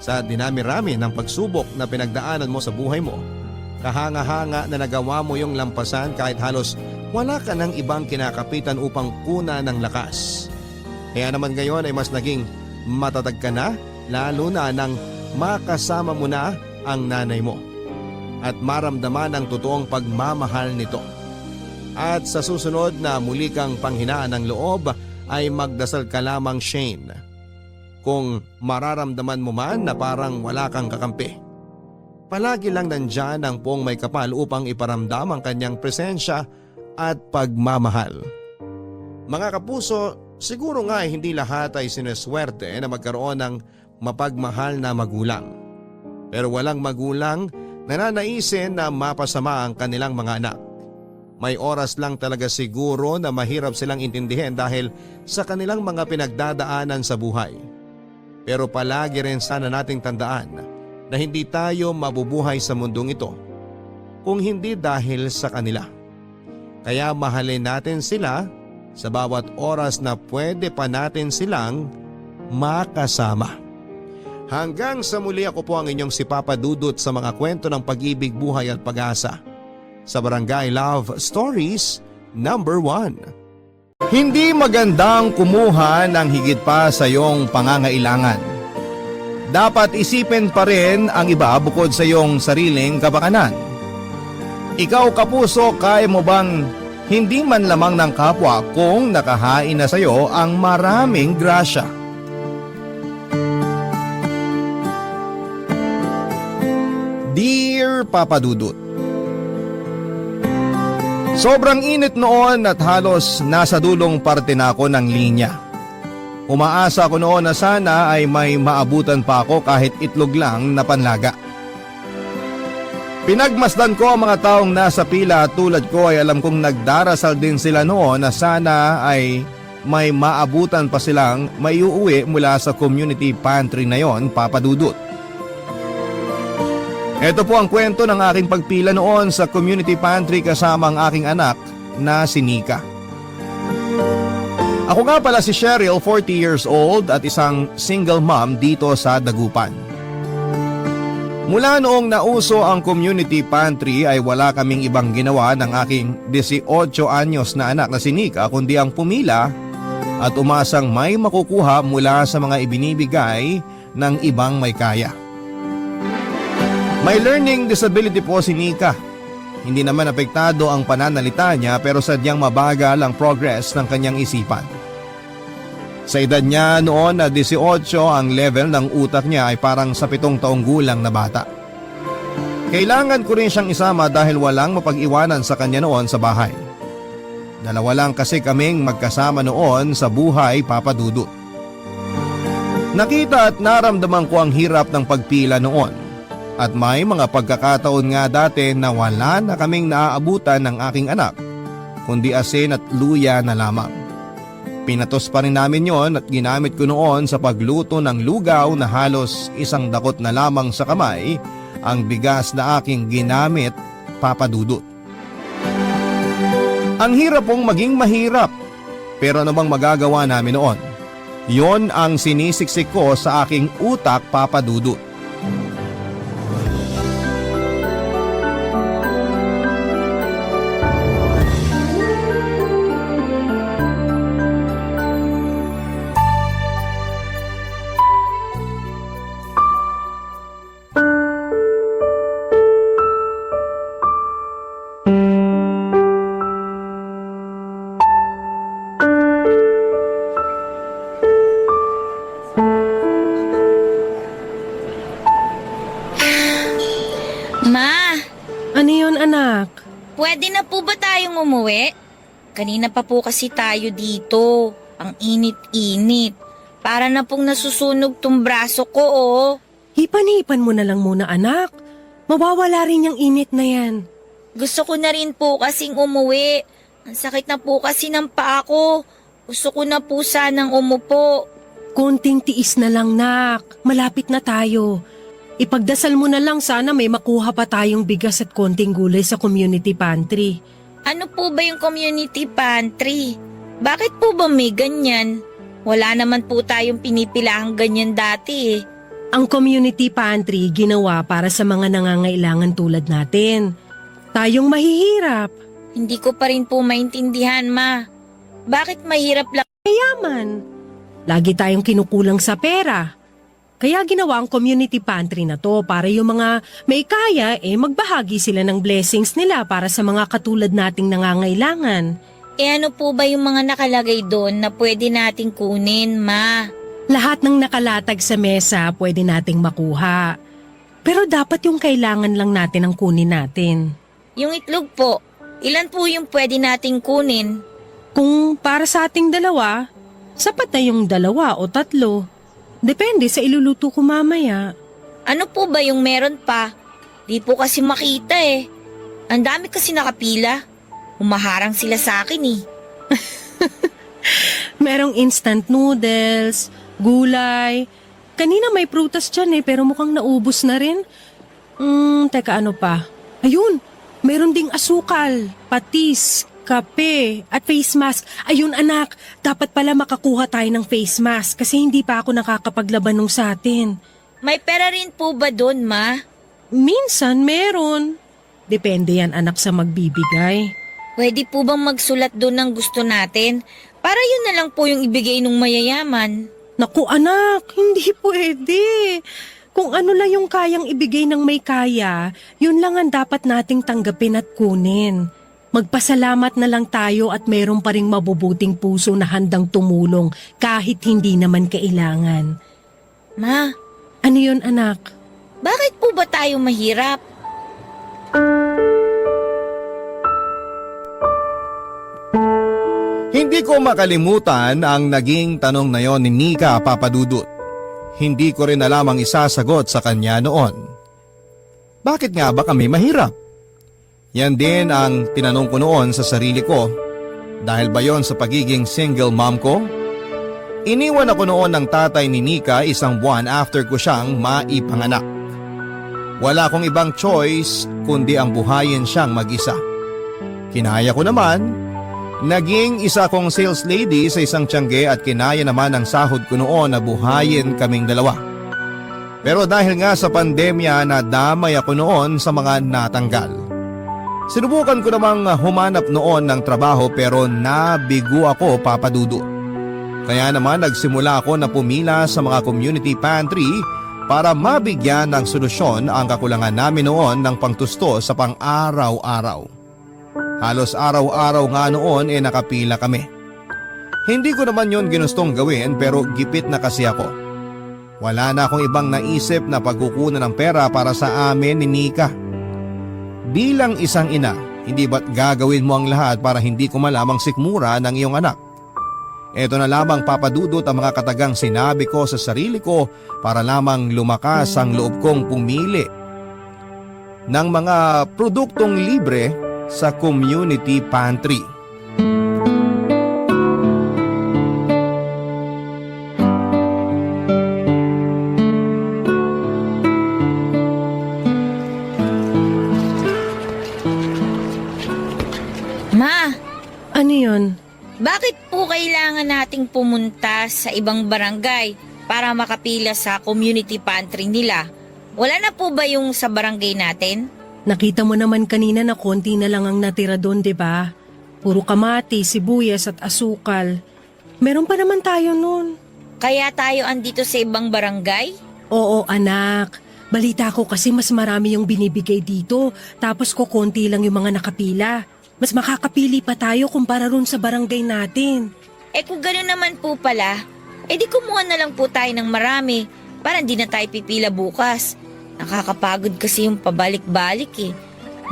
S1: Sa dinami-rami ng pagsubok na pinagdaanan mo sa buhay mo, kahanga-hanga na nagawa mo yung lampasan kahit halos wala ka ng ibang kinakapitan upang kuna ng lakas. Kaya naman ngayon ay mas naging matatag ka na, lalo na nang makasama mo na ang nanay mo at maramdaman ang totoong pagmamahal nito. At sa susunod na muli kang panghinaan ng loob ay magdasal ka lamang, Shane. Kung mararamdaman mo man na parang wala kang kakampi, palagi lang nandyan ang Poong May Kapal upang iparamdam ang kanyang presensya at pagmamahal. Mga kapuso, siguro nga ay hindi lahat ay sineswerte na magkaroon ng mapagmahal na magulang. Pero walang magulang na nanaisin na mapasama ang kanilang mga anak. May oras lang talaga siguro na mahirap silang intindihin dahil sa kanilang mga pinagdadaanan sa buhay. Pero palagi rin sana nating tandaan na hindi tayo mabubuhay sa mundong ito kung hindi dahil sa kanila. Kaya mahalin natin sila sa bawat oras na pwede pa natin silang makasama. Hanggang sa muli, ako po ang inyong si Papa Dudut sa mga kwento ng pag-ibig, buhay at pag-asa sa Barangay Love Stories number 1. Hindi magandang kumuha ng higit pa sa iyong pangangailangan. Dapat isipin pa rin ang iba bukod sa iyong sariling kapakanan. Ikaw, kapuso, kaya mo bang hindi man lamang ng kapwa kung nakahain na sa iyo ang maraming grasya? Dear Papa Dudut, sobrang init noon at halos nasa dulong parte na ako ng linya. Umaasa ko noon na sana ay may maabutan pa ako kahit itlog lang na panlaga. Pinagmasdan ko ang mga taong nasa pila at tulad ko ay alam kong nagdarasal din sila noon na sana ay may maabutan pa silang maiuwi mula sa community pantry na yon, Papa Dudut. Ito po ang kwento ng aking pagpila noon sa community pantry kasama ang aking anak na si Nika. Ako nga pala si Cheryl, 40 years old at isang single mom dito sa Dagupan. Mula noong nauso ang community pantry ay wala kaming ibang ginawa ng aking 18 anyos na anak na si Nika kundi ang pumila at umasang may makukuha mula sa mga ibinibigay ng ibang may kaya. May learning disability po si Nika. Hindi naman apektado ang pananalita niya pero sadyang mabagal ang progress ng kanyang isipan. Sa edad niya noon na 18, ang level ng utak niya ay parang sa 7 taong gulang na bata. Kailangan ko rin siyang isama dahil walang mapag-iwanan sa kanya noon sa bahay. Dalawa lang kasi kaming magkasama noon sa buhay, Papa Dudut. Nakita at naramdaman ko ang hirap ng pagpila noon. At may mga pagkakataon nga dati na wala na kaming naaabutan ng aking anak, kundi asin at luya na lamang. Pinatos pa rin namin yon at ginamit ko noon sa pagluto ng lugaw na halos isang dakot na lamang sa kamay ang bigas na aking ginamit, Papa Dudut. Ang hirap pong maging mahirap, pero ano bang magagawa namin noon? Yon ang sinisiksik ko sa aking utak, Papa Dudut.
S2: Ma,
S6: Ano yun, anak?
S2: pwede na po ba tayong umuwi? Kanina pa po kasi tayo dito. Ang init-init. Para na pong nasusunog tong braso ko, oh.
S6: Hipan-hipan mo na lang muna, anak. Mawawala rin yung init na yan.
S2: Gusto ko na rin po kasing umuwi. Ang sakit na po kasi ng paa ko. Gusto ko na po sanang umupo.
S6: Konting tiis na lang, nak. Malapit na tayo. Ipagdasal mo na lang sana may makuha pa tayong bigas at konting gulay sa community pantry.
S2: Ano po ba yung community pantry? Bakit po ba may ganyan? Wala naman po tayong pinipilahang ganyan dati eh.
S6: Ang community pantry ginawa para sa mga nangangailangan tulad natin. Tayong mahihirap,
S2: Hindi ko pa rin po maintindihan, Ma. Bakit mahirap lang?
S6: yaman. Lagi tayong kinukulang sa pera. Kaya ginawa ang community pantry na to para yung mga may kaya magbahagi sila ng blessings nila para sa mga katulad nating nangangailangan.
S2: Ano po ba yung mga nakalagay doon na pwede nating kunin, Ma?
S6: Lahat ng nakalatag sa mesa pwede nating makuha. Pero dapat yung kailangan lang natin ang kunin natin.
S2: Yung itlog po, ilan po yung pwede nating kunin?
S6: Kung para sa ating dalawa, sapat na yung 2 o 3. Depende sa iluluto ko mamaya.
S2: Ano po ba yung meron pa? Di po kasi makita eh. Ang dami kasi nakapila. Humaharang sila sa akin eh.
S6: Merong instant noodles, gulay. Kanina may prutas dyan pero mukhang naubos na rin. Teka ano pa? Ayun, meron ding asukal, patis, kape, at face mask. Ayun anak, dapat pala makakuha tayo ng face mask kasi hindi pa ako nakakapaglaban nung sa atin.
S2: May pera rin po ba doon, Ma?
S6: Minsan meron. Depende yan anak sa magbibigay.
S2: Pwede po bang magsulat doon ng gusto natin? Para yun na lang po yung ibigay nung mayayaman.
S6: Naku anak, hindi pwede. Kung ano lang yung kayang ibigay ng may kaya, yun lang ang dapat nating tanggapin at kunin. Magpasalamat na lang tayo at meron pa ring mabubuting puso na handang tumulong kahit hindi naman kailangan.
S2: Ma,
S6: Ano yun anak?
S2: bakit po ba tayo mahirap?
S1: Hindi ko makalimutan ang naging tanong na yon ni Nika, Papa Dudut. Hindi ko rin alam ang isasagot sa kanya noon. Bakit nga ba kami mahirap? Yan din ang tinanong ko noon sa sarili ko. Dahil ba yon sa pagiging single mom ko? Iniwan ako noon ng tatay ni Nika 1 buwan after ko siyang maipanganak. Wala akong ibang choice kundi ang buhayin siyang mag-isa. Kinaya ko naman. Naging isa akong sales lady sa isang tiyangge at kinaya naman ang sahod ko noon na buhayin kaming dalawa. Pero dahil nga sa pandemya nadamay ako noon sa mga natanggal. Sinubukan ko namang humanap noon ng trabaho pero nabigo ako papadudot. Kaya naman nagsimula ako na pumila sa mga community pantry para mabigyan ng solusyon ang kakulangan namin noon ng pangtusto sa pang-araw-araw. Halos araw-araw nga noon nakapila kami. Hindi ko naman yon ginustong gawin pero gipit na kasi ako. Wala na akong ibang naisip na pagkukunan ng pera para sa amin ni Nika. Bilang isang ina, hindi ba't gagawin mo ang lahat para hindi ko malamang sikmura ng iyong anak? Ito na lamang papadudot ang mga katagang sinabi ko sa sarili ko para lamang lumakas ang loob kong pumili ng mga produktong libre sa community pantry.
S2: Ma,
S6: Ano yun?
S2: bakit po kailangan nating pumunta sa ibang barangay para makapila sa community pantry nila? Wala na po ba yung sa barangay natin?
S6: Nakita mo naman kanina na konti na lang ang natira doon, di ba? Puro kamati, sibuyas at asukal. Meron pa naman tayo noon.
S2: Kaya tayo andito sa ibang barangay?
S6: Oo, anak. Balita ko kasi mas marami yung binibigay dito, tapos kukonti lang yung mga nakapila. Mas makakapili pa tayo kumpara ron sa barangay natin.
S2: Kung gano'n naman po pala, di kumuha na lang po tayo ng marami para hindi na tayo pipila bukas. Nakakapagod kasi yung pabalik-balik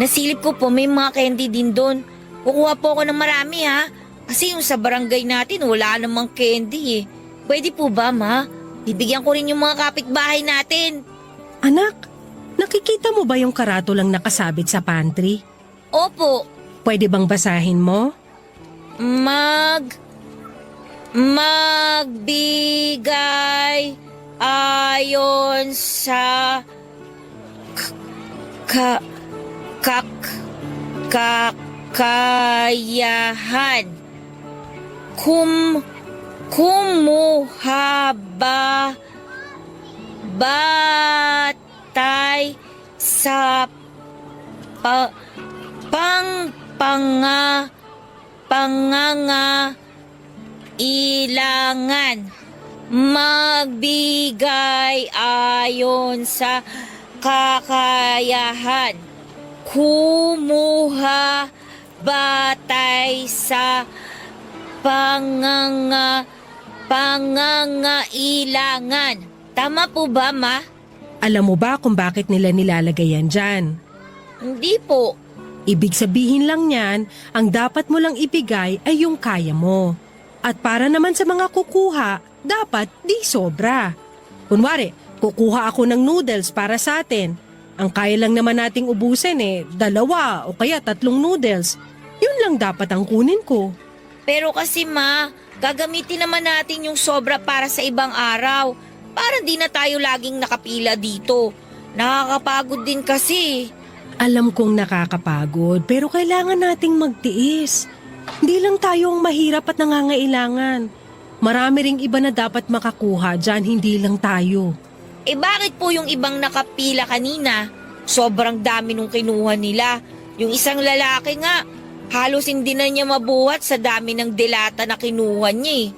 S2: Nasilip ko po may mga candy din doon. Kukuha po ako ng marami kasi yung sa barangay natin wala namang candy Pwede po ba, Ma? Bibigyan ko rin yung mga kapitbahay natin.
S6: Anak, nakikita mo ba yung karatulang nakasabit sa pantry?
S2: Opo,
S6: Pwede bang basahin mo?
S2: magbigay ayon sa kakayahan. Kumuha batay sa pangangailangan. Magbigay ayon sa kakayahan. Kumuha batay sa pangangailangan. Tama po ba, Ma?
S6: Alam mo ba kung bakit nila nilalagay yan dyan?
S2: Hindi po.
S6: Ibig sabihin lang niyan, ang dapat mo lang ibigay ay yung kaya mo. At para naman sa mga kukuha, dapat di sobra. Kunwari, kukuha ako ng noodles para sa atin. Ang kaya lang naman nating ubusin 2 o kaya 3 noodles. Yun lang dapat ang kunin ko.
S2: Pero kasi, Ma, gagamitin naman natin yung sobra para sa ibang araw. Para di na tayo laging nakapila dito. Nakakapagod din kasi.
S6: Alam kong nakakapagod pero kailangan nating magtiis. Hindi lang tayo ang mahirap at nangangailangan. Marami ring iba na dapat makakuha dyan, hindi lang tayo.
S2: Bakit po yung ibang nakapila kanina? Sobrang dami nung kinuha nila. Yung isang lalaki nga, halos hindi na niya mabuhat sa dami ng delata na kinuha niya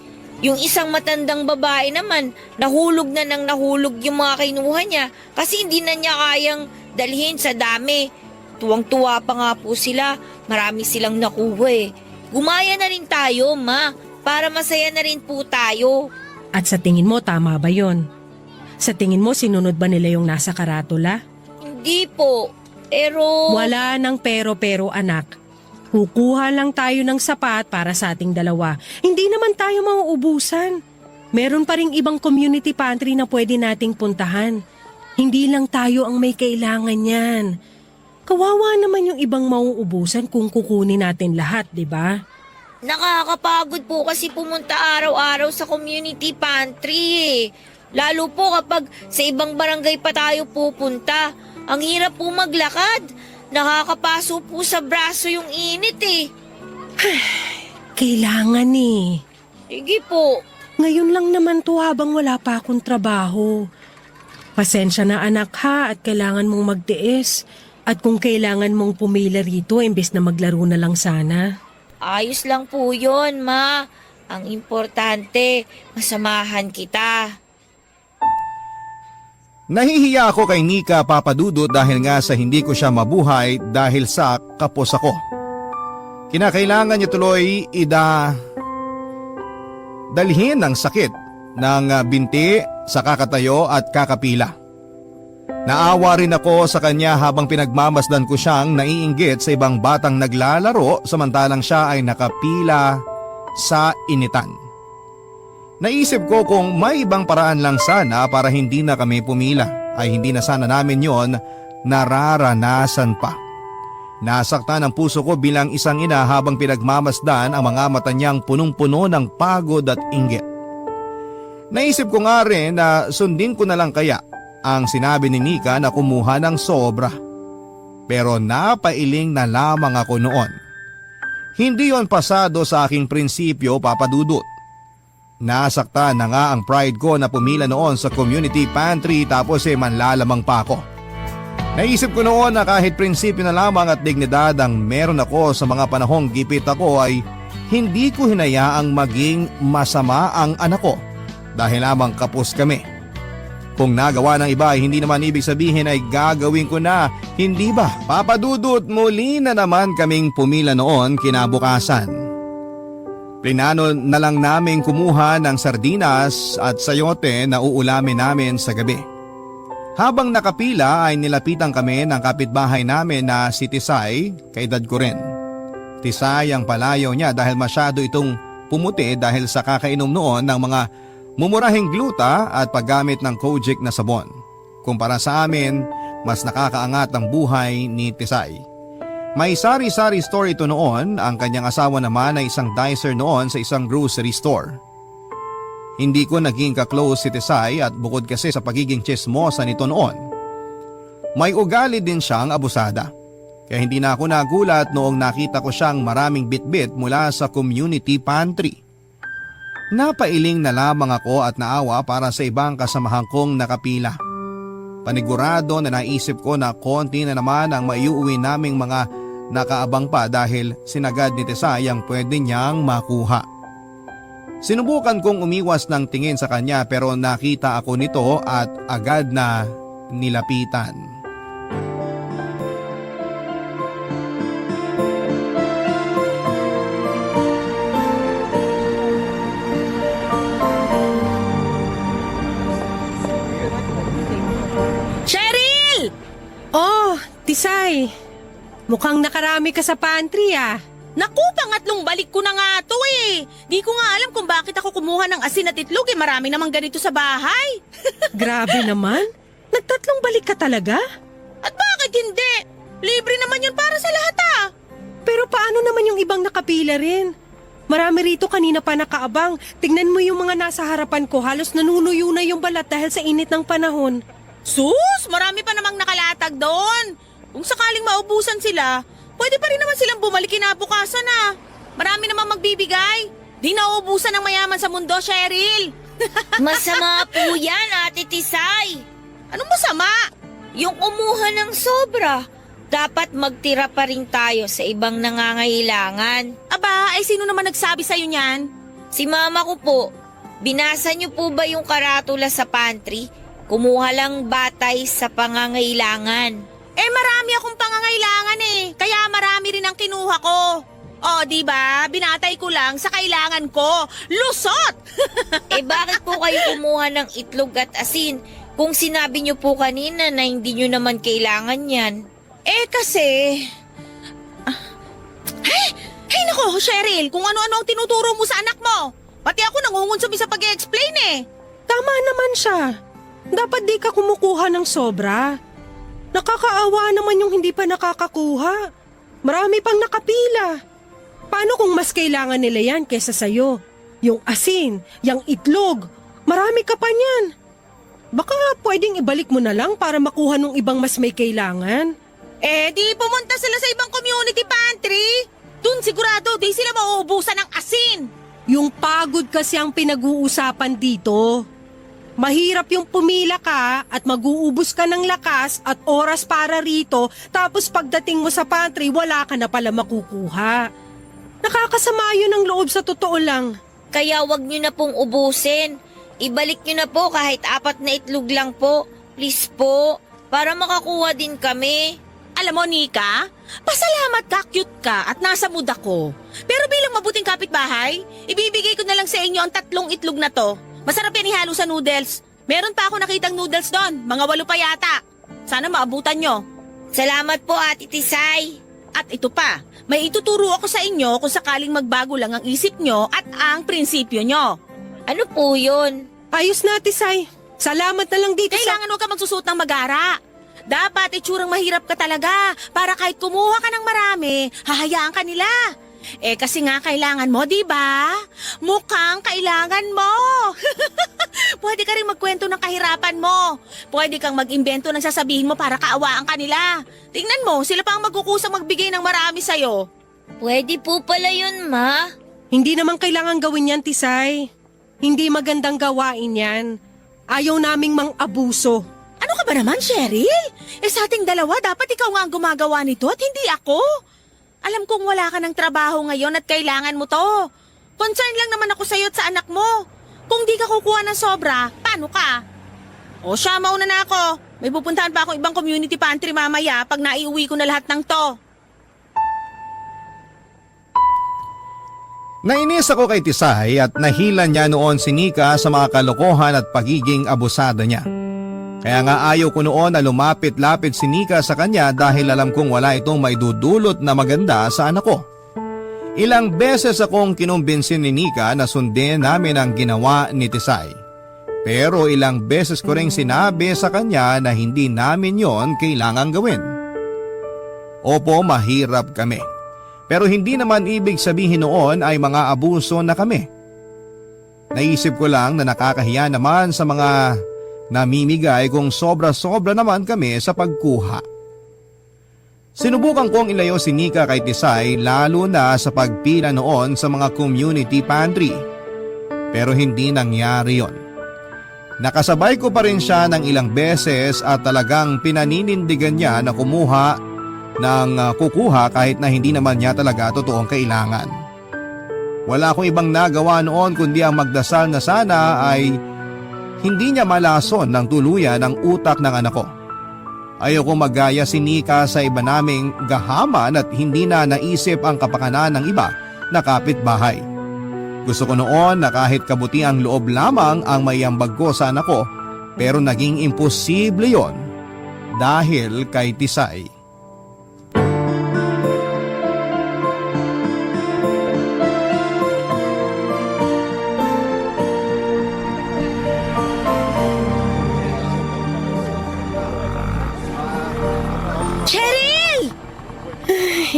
S2: Yung isang matandang babae naman, nahulog yung mga kinuha niya kasi hindi na niya kayang dalhin sa dami. Tuwang-tuwa pa nga po sila, marami silang nakuha Gumaya na rin tayo, Ma, para masaya na rin po tayo.
S6: At sa tingin mo, tama ba yon? Sa tingin mo, sinunod ba nila yung nasa karatula?
S2: Hindi po, pero...
S6: Wala nang pero-pero anak. Kukuha lang tayo ng sapat para sa ating dalawa. Hindi naman tayo mauubusan. Meron pa ring ibang community pantry na pwede nating puntahan. Hindi lang tayo ang may kailangan yan. Kawawa naman yung ibang mauubusan kung kukunin natin lahat, di ba?
S2: Nakakapagod po kasi pumunta araw-araw sa community pantry eh. Lalo po kapag sa ibang barangay pa tayo pupunta. Ang hirap po maglakad. Nakakapaso po sa braso yung init eh.
S6: Kailangan eh.
S2: Sige po.
S6: Ngayon lang naman to habang wala pa akong trabaho. Pasensya na anak ha at kailangan mong magtiis. At kung kailangan mong pumila rito imbes na maglaro na lang sana.
S2: Ayos lang po yun, ma. Ang importante, masamahan kita.
S1: Nahihiya ako kay Nika Papadudot dahil nga sa hindi ko siya mabuhay dahil sa kapos ako. Kinakailangan niya tuloy dalhin ng sakit ng binti sa kakatayo at kakapila. Naawa rin ako sa kanya habang pinagmamasdan ko siyang naiinggit sa ibang batang naglalaro samantalang siya ay nakapila sa initan. Naisip ko kung may ibang paraan lang sana para hindi na kami pumila ay hindi na sana namin yon nararanasan pa. Nasaktan ang puso ko bilang isang ina habang pinagmamasdan ang mga mata niyang punong-puno ng pagod at inggit. Naisip ko nga rin na sundin ko na lang kaya ang sinabi ni Nika na kumuha ng sobra. Pero napailing na lamang ako noon. Hindi yon pasado sa aking prinsipyo, Papadudot. Nasaktan na nga ang pride ko na pumila noon sa community pantry tapos manlalamang pa ako. Naisip ko noon na kahit prinsipyo na lamang at dignidad ang meron ako sa mga panahong gipit ako ay hindi ko hinayaang maging masama ang anak ko dahil lamang kapos kami. Kung nagawa ng iba ay hindi naman ibig sabihin ay gagawin ko na, hindi ba? Papadudot, muli na naman kaming pumila noon kinabukasan. Plinano na lang naming kumuha ng sardinas at sayote na uulamin namin sa gabi. Habang nakapila ay nilapitan kami ng kapitbahay namin na si Tisay, kaedad ko rin. Tisay ang palayaw niya dahil masyado itong pumuti dahil sa kakainom noon ng mga mumurahing gluta at paggamit ng Kojic na sabon. Kumpara sa amin, mas nakakaangat ang buhay ni Tisay. May sari-sari store ito noon, ang kanyang asawa naman ay isang dicer noon sa isang grocery store. Hindi ko naging ka-close si Tisay at bukod kasi sa pagiging tsismosa nito noon, may ugali din siyang abusada. Kaya hindi na ako nagulat noong nakita ko siyang maraming bitbit mula sa community pantry. Napailing na lamang ako at naawa para sa ibang kasamahan kong nakapila. Panigurado na naisip ko na konti na naman ang maiuwi naming mga nakaabang pa dahil sinagad ni Tisay ang pwede niyang makuha. Sinubukan kong umiwas ng tingin sa kanya pero nakita ako nito at agad na nilapitan.
S3: Cheryl!
S6: Oh, Tisay. Mukhang nakarami ka sa pantry ah.
S5: Naku, pangatlong balik ko na nga to eh. Di ko nga alam kung bakit ako kumuha ng asin at itlog eh. Marami namang ganito sa bahay.
S6: Grabe naman. Nagtatlong balik ka talaga?
S5: At bakit hindi? Libre naman yun para sa lahat ah.
S6: Pero paano naman yung ibang nakapila rin? Marami rito kanina pa nakaabang. Tingnan mo yung mga nasa harapan ko. Halos nanunuyo na yung balat dahil sa init ng panahon.
S5: Sus, marami pa namang nakalatag doon. Kung sakaling maubusan sila, pwede pa rin naman silang bumalik kinabukasan ah. Marami namang magbibigay. Di nauubusan ng mayaman sa mundo, Cheryl.
S2: Masama po yan, Ate Tisay.
S5: Anong masama?
S2: Yung kumuha ng sobra. Dapat magtira pa rin tayo sa ibang nangangailangan.
S5: Aba, ay sino naman nagsabi sa'yo niyan?
S2: Si mama ko po. Binasa niyo po ba yung karatula sa pantry? Kumuha lang batay sa pangangailangan.
S5: Eh marami akong pangangailangan eh, kaya marami rin ang kinuha ko. O, di ba? Binatay ko lang sa kailangan ko. Lusot!
S2: Eh bakit po kayo kumuha ng itlog at asin kung sinabi niyo po kanina na hindi niyo naman kailangan yan?
S5: Eh kasi... Hey nako, Cheryl, kung ano-ano ang tinuturo mo sa anak mo. Pati ako nangungunsumi sa pag-i-explain eh.
S6: Tama naman siya. Dapat di ka kumukuha ng sobra. Nakakaawa naman yung hindi pa nakakakuha. Marami pang nakapila. Paano kung mas kailangan nila yan kesa sa'yo? Yung asin, yung itlog, marami ka pa niyan. Baka pwedeng ibalik mo na lang para makuha ng ibang mas may kailangan.
S5: Eh, di pumunta sila sa ibang community pantry. Dun sigurado, di sila mauubusan ng asin.
S6: Yung pagod kasi ang pinag-uusapan dito. Mahirap yung pumila ka at mag-uubos ka ng lakas at oras para rito, tapos pagdating mo sa pantry, wala ka na pala makukuha. Nakakasama yun ang loob sa totoo lang.
S2: Kaya wag nyo na pong ubusin. Ibalik nyo na po kahit 4 na itlog lang po. Please po, para makakuha din kami.
S5: Alam mo, Nika, pasalamat ka, cute ka at nasa mood ako. Pero bilang mabuting kapitbahay, ibibigay ko na lang sa inyo ang 3 itlog na to. Masarap yan ihalo sa noodles. Meron pa ako nakitang noodles doon, mga 8 pa yata. Sana maabutan nyo.
S2: Salamat po, Ate Tisay.
S5: At ito pa, may ituturo ako sa inyo kung sakaling magbago lang ang isip nyo at ang prinsipyo nyo.
S2: Ano po yun?
S6: Ayos na, Tisay. Salamat na lang dito
S5: Kailangan huwag ka magsusuot ng magara. Dapat itsurang mahirap ka talaga para kahit kumuha ka ng marami, hahayaan ka nila. Eh kasi nga kailangan mo, di ba? Mukhang kailangan mo. Pwede ka rin magkwento ng kahirapan mo. Pwede kang mag-imbento ng sasabihin mo para kaawaan ka nila. Tingnan mo, sila pa ang magkukusang magbigay ng marami sa'yo.
S2: Pwede po pala yun, Ma.
S6: Hindi naman kailangan gawin yan, Tisay. Hindi magandang gawain yan. Ayaw naming mang-abuso.
S5: Ano ka ba naman, Cheryl? Eh sa ating dalawa, dapat ikaw nga ang gumagawa nito at hindi ako. Alam kong wala ka ng trabaho ngayon at kailangan mo to. Concern lang naman ako sa'yo at sa anak mo. Kung di ka kukuha ng sobra, paano ka? O siya, mauna na ako. May pupuntahan pa akong ibang community pantry mamaya pag naiuwi ko na lahat ng to.
S1: Nainis ako kay Tisay at nahilan niya noon si Nika sa mga kalokohan at pagiging abusada niya. Kaya nga ayaw ko noon na lumapit-lapit si Nika sa kanya dahil alam kong wala itong maidudulot na maganda sa anak ko. Ilang beses akong kinumbinsin ni Nika na sundin namin ang ginawa ni Tisay. Pero ilang beses ko ring sinabi sa kanya na hindi namin yon kailangang gawin. Opo, mahirap kami. Pero hindi naman ibig sabihin noon ay mga abuso na kami. Naisip ko lang na nakakahiya naman sa mga namimigay kung sobra-sobra naman kami sa pagkuha. Sinubukan kong ilayo si Nika kay Tisay lalo na sa pagpila noon sa mga community pantry. Pero hindi nangyari yon. Nakasabay ko pa rin siya ng ilang beses at talagang pinaninindigan niya na kumuha ng kukuha kahit na hindi naman niya talaga totoong kailangan. Wala akong ibang nagawa noon kundi ang magdasal na sana ay hindi niya malason ng tuluyan ang utak ng anak ko. Ayoko magaya si Nika sa iba naming gahaman at hindi na naisip ang kapakanan ng iba na kapitbahay. Gusto ko noon na kahit kabuti ang loob lamang ang maiambag ko sa anak ko, pero naging imposible yon dahil kay Tisay.
S5: Cheryl!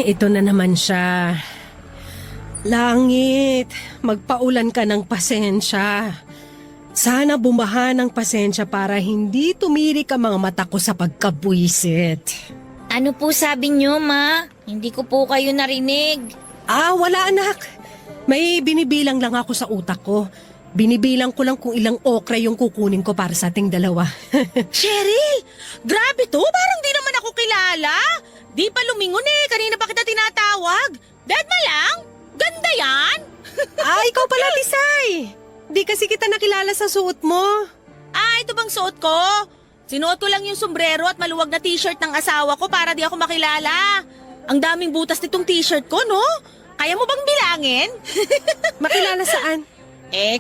S6: Ito na naman siya. Langit, magpaulan ka ng pasensya. Sana bumaha ng pasensya para hindi tumirik ang mga mata ko sa pagkabwisit.
S2: Ano po sabi nyo, Ma? Hindi ko po kayo narinig.
S6: Wala anak. May binibilang lang ako sa utak ko. Binibilang ko lang kung ilang okra yung kukunin ko para sa ating dalawa.
S5: Cheryl! Grabe to! Parang di naman ako kilala. Di pa lumingon eh. Kanina pa kita tinatawag. Dead ma lang? Ganda yan!
S6: Ikaw pala, Tisay. Di kasi kita nakilala sa suot mo.
S5: Ito bang suot ko? Sinuot ko lang yung sombrero at maluwag na t-shirt ng asawa ko para di ako makilala. Ang daming butas nitong t-shirt ko, no? Kaya mo bang bilangin?
S6: Makilala saan?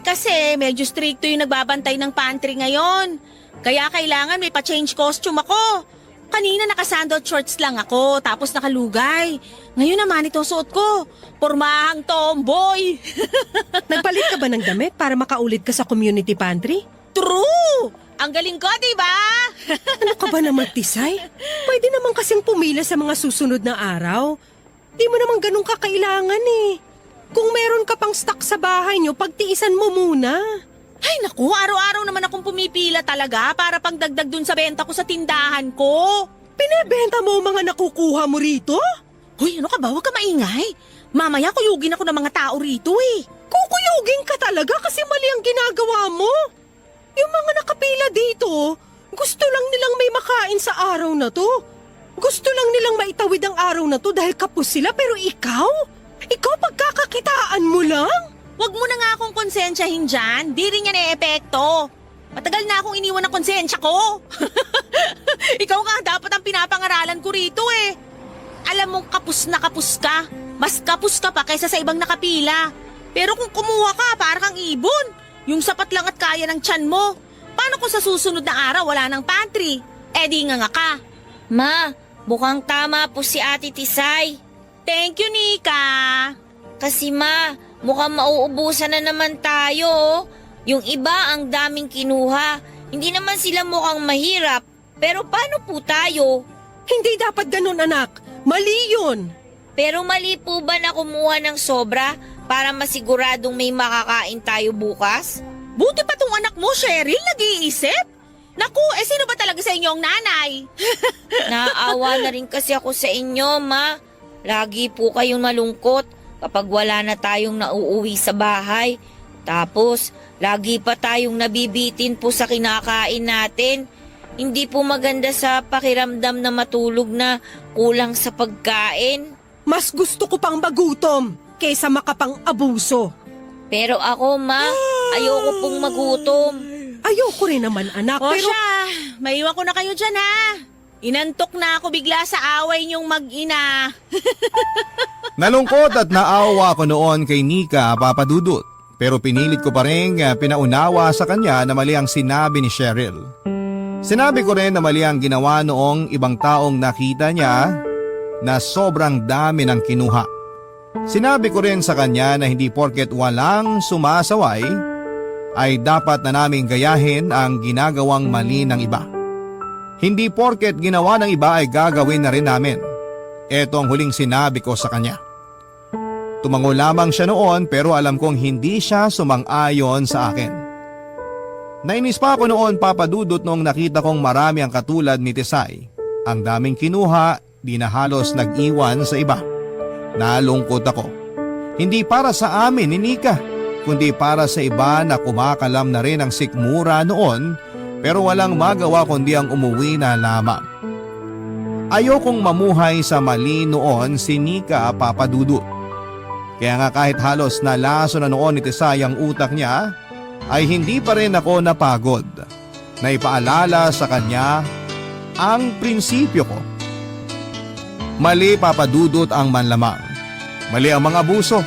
S5: Kasi medyo stricto yung nagbabantay ng pantry ngayon. Kaya kailangan may pa-change costume ako. Kanina naka-sandal shorts lang ako, tapos nakalugay. Ngayon naman ito suot ko. Pormahang tomboy.
S6: Nagpalit ka ba ng damit para makaulit ka sa community pantry?
S5: True! Ang galing ko, di ba?
S6: Ano ka ba naman, Tisay? Pwede naman kasing pumila sa mga susunod na araw. Di mo naman ganun kakailangan eh. Kung meron ka pang stock sa bahay nyo, pagtiisan mo muna.
S5: Ay naku, araw-araw naman akong pumipila talaga para pangdagdag dun sa benta ko sa tindahan ko.
S6: Pinebenta mo ang mga nakukuha mo rito?
S5: Hoy, ano ka ba? Huwag ka maingay. Mamaya kuyugin ako ng mga tao rito eh.
S6: Kukuyugin ka talaga kasi mali ang ginagawa mo. Yung mga nakapila dito, gusto lang nilang may makain sa araw na to. Gusto lang nilang maitawid ang araw na to dahil kapos sila, pero ikaw pagkakakitaan mo lang?
S5: Huwag mo na nga akong konsensyahin dyan. Di rin yan e-epekto. Matagal na akong iniwan ng konsensya ko. Ikaw nga dapat ang pinapangaralan ko rito eh. Alam mong kapus na kapus ka. Mas kapus ka pa kaysa sa ibang nakapila. Pero kung kumuha ka, para kang ibon. Yung sapat lang at kaya ng tiyan mo. Paano kung sa susunod na araw wala ng pantry? Eh di nga ka.
S2: Ma, mukhang tama po si Ate Tisay.
S5: Thank you, Nika.
S2: Kasi ma, mukhang mauubusan na naman tayo. Oh. Yung iba ang daming kinuha. Hindi naman sila mukhang mahirap. Pero paano po tayo?
S6: Hindi dapat ganun, anak. Mali yun.
S2: Pero mali po ba na kumuha ng sobra para masiguradong may makakain tayo bukas?
S5: Buti pa tong anak mo, Cheryl, nag-iisip. Naku, sino ba talaga sa inyo ang nanay?
S2: Naaawa na rin kasi ako sa inyo, ma. Lagi po kayong malungkot kapag wala na tayong nauuwi sa bahay. Tapos, lagi pa tayong nabibitin po sa kinakain natin. Hindi po maganda sa pakiramdam na matulog na kulang sa pagkain.
S6: Mas gusto ko pang magutom kaysa makapang-abuso.
S2: Pero ako, ma, ayoko pong magutom.
S6: Ayoko rin naman, anak,
S5: O
S6: pero...
S5: siya, maiwan ko na kayo dyan ha. Inantok na ako bigla sa away niyong mag-ina.
S1: Nalungkot at naawa ko noon kay Nika, Papa Dudut. Pero pinilit ko pa rin pinaunawa sa kanya na mali ang sinabi ni Cheryl. Sinabi ko rin na mali ang ginawa noong ibang taong nakita niya na sobrang dami ng kinuha. Sinabi ko rin sa kanya na hindi porket walang sumasaway ay dapat na naming gayahin ang ginagawang mali ng iba. Hindi porket ginawa ng iba ay gagawin na rin namin. Ito ang huling sinabi ko sa kanya. Tumango lamang siya noon pero alam kong hindi siya sumang-ayon sa akin. Nainis pa ako noon, Papa Dudut, noong nakita kong marami ang katulad ni Tisay. Ang daming kinuha, di na halos nag-iwan sa iba. Nalungkot ako. Hindi para sa amin ni Nika, kundi para sa iba na kumakalam na rin ang sikmura noon pero walang magawa kundi ang umuwi na lamang. Ayokong mamuhay sa mali noon si Nika, Papa Dudut. Kaya nga kahit halos nalaso na noon ni Tisay ang utak niya, ay hindi pa rin ako napagod na ipaalala sa kanya ang prinsipyo ko. Mali, Papa Dudut, ang manlamang. Mali ang mga abuso.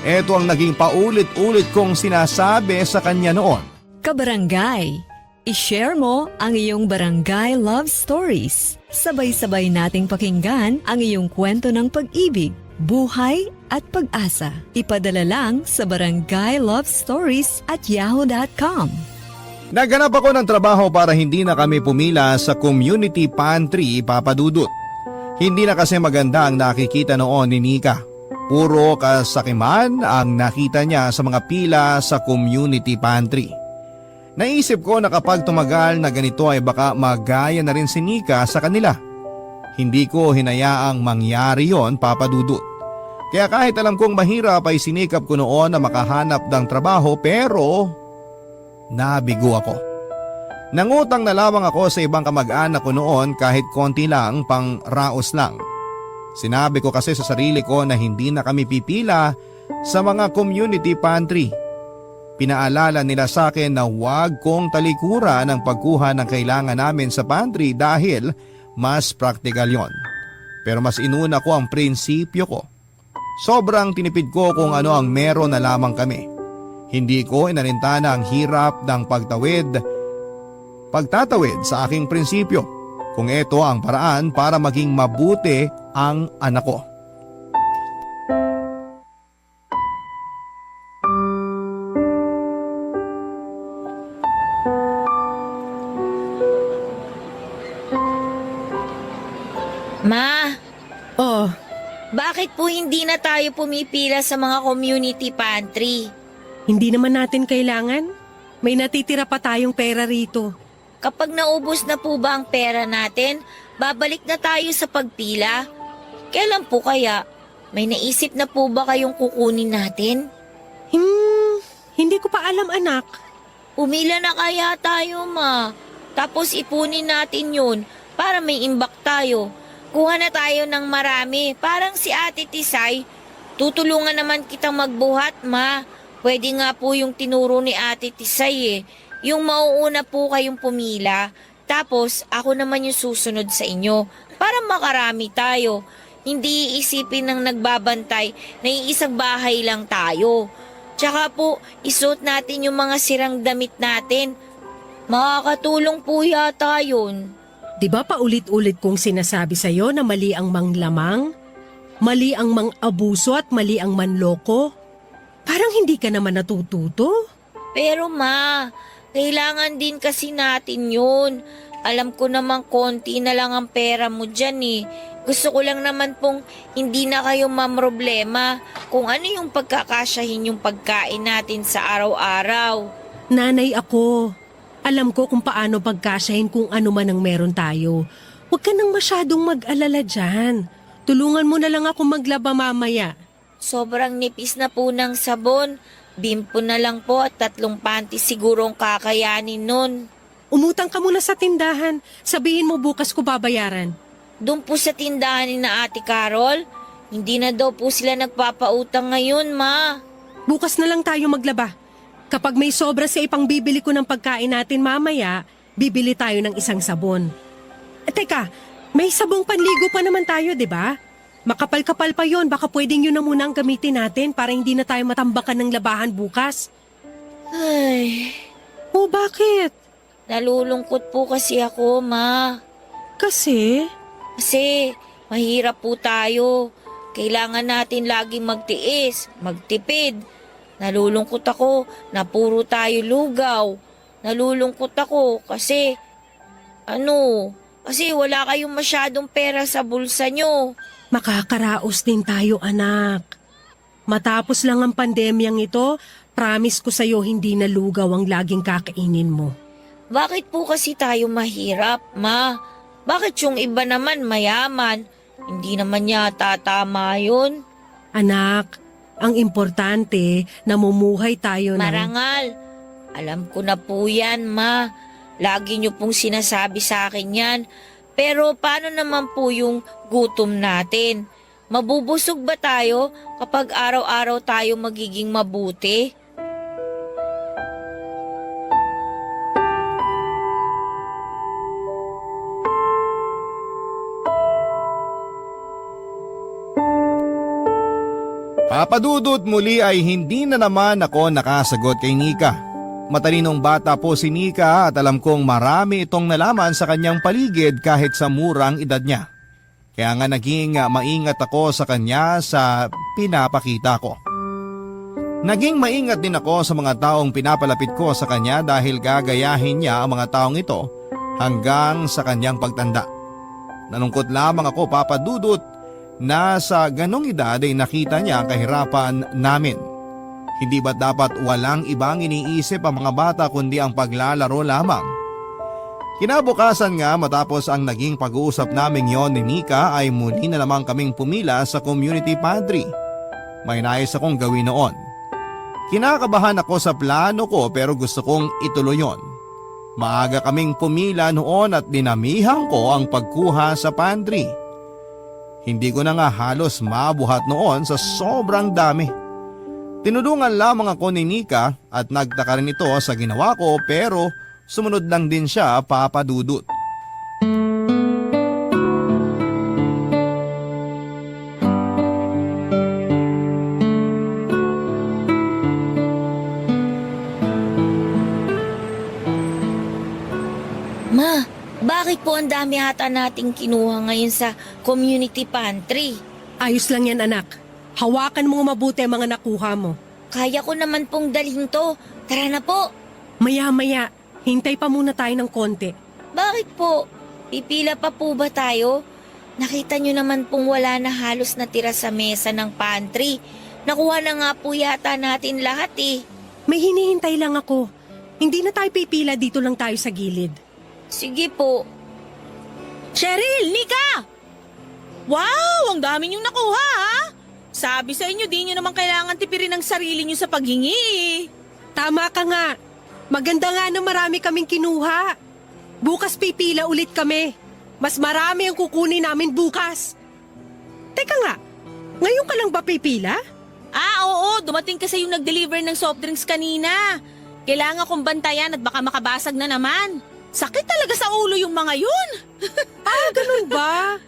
S1: Ito ang naging paulit-ulit kong sinasabi sa kanya noon.
S7: Kabarangay, i-share mo ang iyong barangay love stories. Sabay-sabay nating pakinggan ang iyong kwento ng pag-ibig, buhay at pag-asa. Ipadala lang sa barangaylovestories@yahoo.com.
S1: Naghanap ako ng trabaho para hindi na kami pumila sa community pantry, Papa Dudut. Hindi na kasi maganda ang nakikita noon ni Nika. Puro kasakiman ang nakita niya sa mga pila sa community pantry. Naisip ko na kapag tumagal na ganito ay baka magaya na rin si Nika sa kanila. Hindi ko hinayaang mangyari yon, Papa Dudut. Kaya kahit alam kong mahirap ay sinikap ko noon na makahanap ng trabaho pero nabigo ako. Nangutang na lamang ako sa ibang kamag-anak ko noon kahit konti lang, pang raos lang. Sinabi ko kasi sa sarili ko na hindi na kami pipila sa mga community pantry. Pinaalala nila sa akin na huwag kong talikuran ang pagkuha ng kailangan namin sa pantry dahil mas praktikal yon. Pero mas inuna ko ang prinsipyo ko. Sobrang tinipid ko kung ano ang meron na lamang kami. Hindi ko inalintana ang hirap ng pagtatawid sa aking prinsipyo kung ito ang paraan para maging mabuti ang anak ko.
S2: Ma,
S6: Oh,
S2: bakit po hindi na tayo pumipila sa mga community pantry?
S6: hindi naman natin kailangan. May natitira pa tayong pera rito.
S2: Kapag naubos na po ba ang pera natin, babalik na tayo sa pagpila? Kailan po kaya? May naisip na po ba kayong kukunin natin?
S6: Hindi ko pa alam, anak.
S2: Umila na kaya tayo, ma. Tapos ipunin natin yun para may imbak tayo. Kuha na tayo ng marami. Parang si Ate Tisay. Tutulungan naman kitang magbuhat, ma. Pwede nga po yung tinuro ni Ate Tisay eh. Yung mauuna po kayong pumila. Tapos ako naman yung susunod sa inyo. Para makarami tayo. Hindi iisipin ng nagbabantay na iisang bahay lang tayo. Tsaka po, isuot natin yung mga sirang damit natin. Makakatulong po yata yun.
S6: Di ba paulit-ulit kong sinasabi sa'yo na mali ang manglamang? Mali ang mang-abuso at mali ang manloko? Parang hindi ka naman natututo.
S2: Pero ma, kailangan din kasi natin yun. Alam ko namang konti na lang ang pera mo dyan eh. Gusto ko lang naman pong hindi na kayo mamroblema kung ano yung pagkakasyahin yung pagkain natin sa araw-araw.
S6: Nanay ako. Alam ko kung paano pagkasyahin kung ano man ang meron tayo. Huwag ka nang masyadong mag-alala dyan. Tulungan mo na lang ako maglaba mamaya.
S2: Sobrang nipis na po ng sabon. Bimpo na lang po at 3 panty siguro ang kakayanin nun.
S6: Umutang ka muna sa tindahan. Sabihin mo bukas ko babayaran.
S2: Doon po sa tindahan ni na Ate Carol, hindi na daw po sila nagpapautang ngayon, ma.
S6: Bukas na lang tayo maglaba. Kapag may sobra sa ipang bibili ko ng pagkain natin mamaya, bibili tayo ng isang sabon. Teka, may sabong panligo pa naman tayo, di ba? Makapal-kapal pa yon, baka pwedeng yun na muna ang gamitin natin para hindi na tayo matambakan ng labahan bukas.
S2: Ay,
S6: Oh, bakit?
S2: nalulungkot po kasi ako, ma.
S6: Kasi?
S2: Kasi mahirap po tayo. Kailangan natin laging magtiis, magtipid. Nalulungkot ako na puro tayo lugaw. Nalulungkot ako kasi, kasi wala kayong masyadong pera sa bulsa nyo.
S6: Makakaraos din tayo, anak. Matapos lang ang pandemyang ito, promise ko sa'yo hindi na lugaw ang laging kakainin mo.
S2: Bakit po kasi tayo mahirap, ma? Bakit yung iba naman mayaman? Hindi naman yata tama yun.
S6: Anak, ang importante, namumuhay tayo ng...
S2: Marangal. Alam ko na po yan, ma. Lagi niyo pong sinasabi sa akin yan. Pero paano naman po yung gutom natin? Mabubusog ba tayo kapag araw-araw tayo magiging mabuti?
S1: Papadudot muli ay hindi na naman ako nakasagot kay Nika. Matalinong bata po si Nika at alam kong marami itong nalaman sa kanyang paligid kahit sa murang edad niya. Kaya nga naging maingat ako sa kanya sa pinapakita ko. Naging maingat din ako sa mga taong pinapalapit ko sa kanya dahil gagayahin niya ang mga taong ito hanggang sa kanyang pagtanda. Nalungkot lamang ako, Papadudot, na sa ganong edad ay nakita niya ang kahirapan namin. Hindi ba dapat walang ibang iniisip ang mga bata kundi ang paglalaro lamang? Kinabukasan nga matapos ang naging pag-uusap naming yon ni Nika ay muli na lamang kaming pumila sa community pantry. May nais akong gawin noon. Kinakabahan ako sa plano ko pero gusto kong ituloy yon. Maaga kaming pumila noon at dinamihan ko ang pagkuha sa pantry. Hindi ko na nga halos mabuhat noon sa sobrang dami. Tinulungan lamang ako ni Nika at nagtaka rin ito sa ginawa ko pero sumunod lang din siya, Papadudot.
S2: Ma, bakit po ang dami ata nating kinuha ngayon sa community pantry?
S6: Ayos lang yan, anak. Hawakan mo mabuti ang mga nakuha mo.
S2: Kaya ko naman pong dalhin to. Tara na po.
S6: Maya-maya, hintay pa muna tayo ng konti.
S2: Bakit po? Pipila pa po ba tayo? Nakita nyo naman pong wala na halos natira sa mesa ng pantry. Nakuha na nga po yata natin lahat eh.
S6: May hinihintay lang ako. Hindi na tayo pipila, dito lang tayo sa gilid.
S2: Sige po.
S5: Cheryl, Nika! Wow, ang dami niyong nakuha ha? Sabi sa inyo, di nyo naman kailangan tipirin ang sarili nyo sa paghingi eh.
S6: Tama ka nga. Maganda nga na marami kaming kinuha. Bukas pipila ulit kami. Mas marami ang kukunin namin bukas. Teka nga, ngayon ka lang ba pipila?
S5: Ah, oo, dumating kasi yung nag-deliver ng soft drinks kanina. Kailangan kong bantayan at baka makabasag na naman. Sakit talaga sa ulo yung mga yun.
S6: Ganun ba?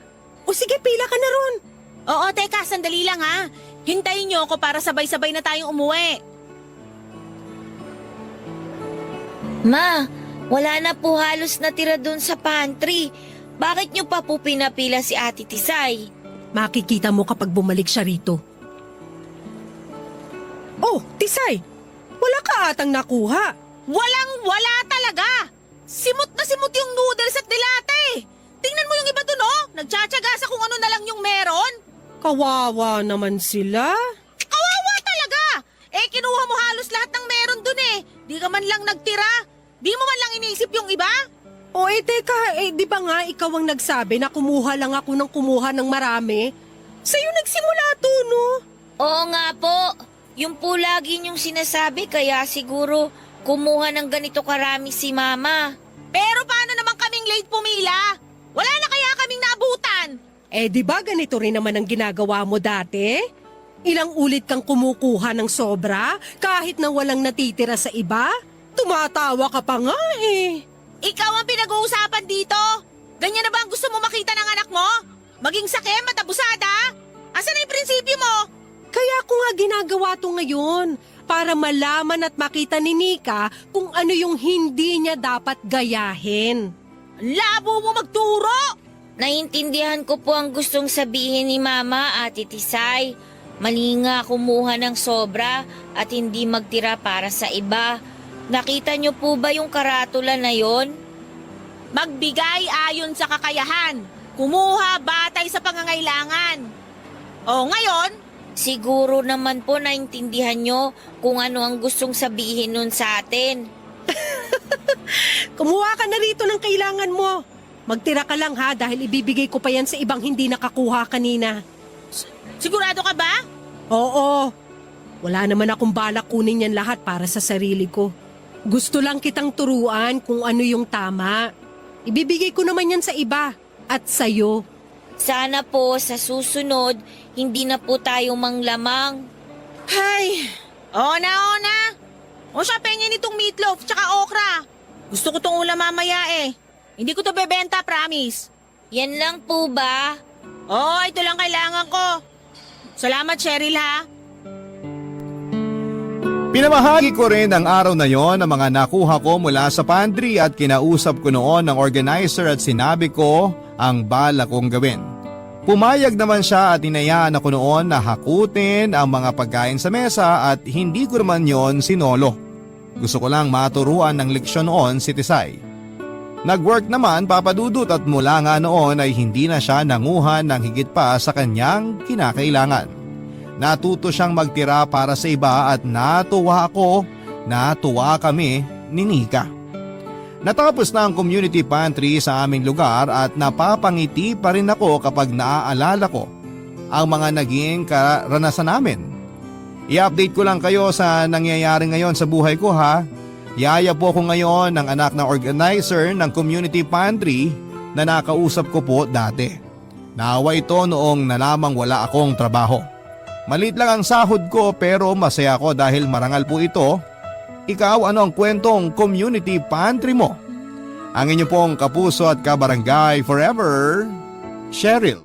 S6: O sige, pila ka na ron.
S5: Oo, teka, sandali lang ha. Hintayin niyo ako para sabay-sabay na tayong umuwi.
S2: Ma, wala na po halos natira dun sa pantry. Bakit nyo pa po pinapila si Ate Tisay?
S6: Makikita mo kapag bumalik siya rito. Oh, Tisay! Wala ka atang nakuha.
S5: Walang-wala talaga. Simot na simot yung noodles at dilate. Tingnan mo yung iba dun oh. Nagtsatsaga sa kung ano na lang yung meron.
S6: Kawawa naman sila.
S5: Kawawa talaga. Eh, kinuha mo halos lahat ng meron dun eh. Di ka man lang nagtira. Di mo man lang iniisip yung iba.
S6: O teka, di ba nga ikaw ang nagsabi na kumuha lang ako ng kumuha ng marami? Sa'yo nagsimula to, no?
S2: Oo nga po. Yung po lagi niyong sinasabi kaya siguro kumuha ng ganito karami si Mama.
S5: Pero paano naman kaming late pumila? Wala na kaya kaming naabutan.
S6: Di ba ganito rin naman ang ginagawa mo dati? Ilang ulit kang kumukuha ng sobra kahit na walang natitira sa iba? Tumatawa ka pa nga eh.
S5: Ikaw ang pinag-uusapan dito. Ganyan na ba ang gusto mo makita ng anak mo? Maging sakim at abusada? Asan na yung prinsipyo mo?
S6: Kaya ko nga ginagawa to ngayon para malaman at makita ni Nika kung ano yung hindi niya dapat gayahin.
S5: Ang labo mo magturo!
S2: Naintindihan ko po ang gustong sabihin ni Mama, Ate Tisay. Mali nga kumuha ng sobra at hindi magtira para sa iba. Nakita niyo po ba yung karatula na yon?
S5: Magbigay ayon sa kakayahan. Kumuha batay sa pangangailangan. O ngayon,
S2: Siguro naman po naintindihan niyo kung ano ang gustong sabihin nun sa atin.
S6: Kumuha ka na rito ng kailangan mo. Magtira ka lang ha dahil ibibigay ko pa yan sa ibang hindi nakakuha kanina.
S5: sigurado ka ba?
S6: Oo. Wala naman akong balak kunin yan lahat para sa sarili ko. Gusto lang kitang turuan kung ano yung tama. Ibibigay ko naman yan sa iba at sa'yo.
S2: Sana po sa susunod, hindi na po tayo manglamang.
S5: Ay, ona. O siya, pengin itong meatloaf tsaka okra. Gusto ko tong ulam mamaya eh. Hindi ko to bebenta, promise.
S2: Yan lang po ba?
S5: Oo, ito lang kailangan ko. Salamat, Cheryl ha.
S1: Pinamahagi ko rin ang araw na yon ng mga nakuha ko mula sa pantry at kinausap ko noon ng organizer at sinabi ko ang bala kong gawin. Pumayag naman siya at inayaan ako noon na hakutin ang mga pagkain sa mesa at hindi ko naman yon sinolo. Gusto ko lang maturuan ng leksyon noon si Tisay. Nag-work naman papadudot at mula nga noon ay hindi na siya nanguhan ng higit pa sa kanyang kinakailangan. Natuto siyang magtira para sa iba at natuwa kami ni Nika. Natapos na ang community pantry sa aming lugar at napapangiti pa rin ako kapag naaalala ko ang mga naging karanasan namin. I-update ko lang kayo sa nangyayari ngayon sa buhay ko ha. Yaya po ako ngayon ng anak na organizer ng community pantry na nakausap ko po dati. Naawa ito noong nalamang wala akong trabaho. Maliit lang ang sahod ko pero masaya ko dahil marangal po ito. Ikaw, ano ang kwentong community pantry mo? Ang inyo pong kapuso at kabarangay forever, Cheryl.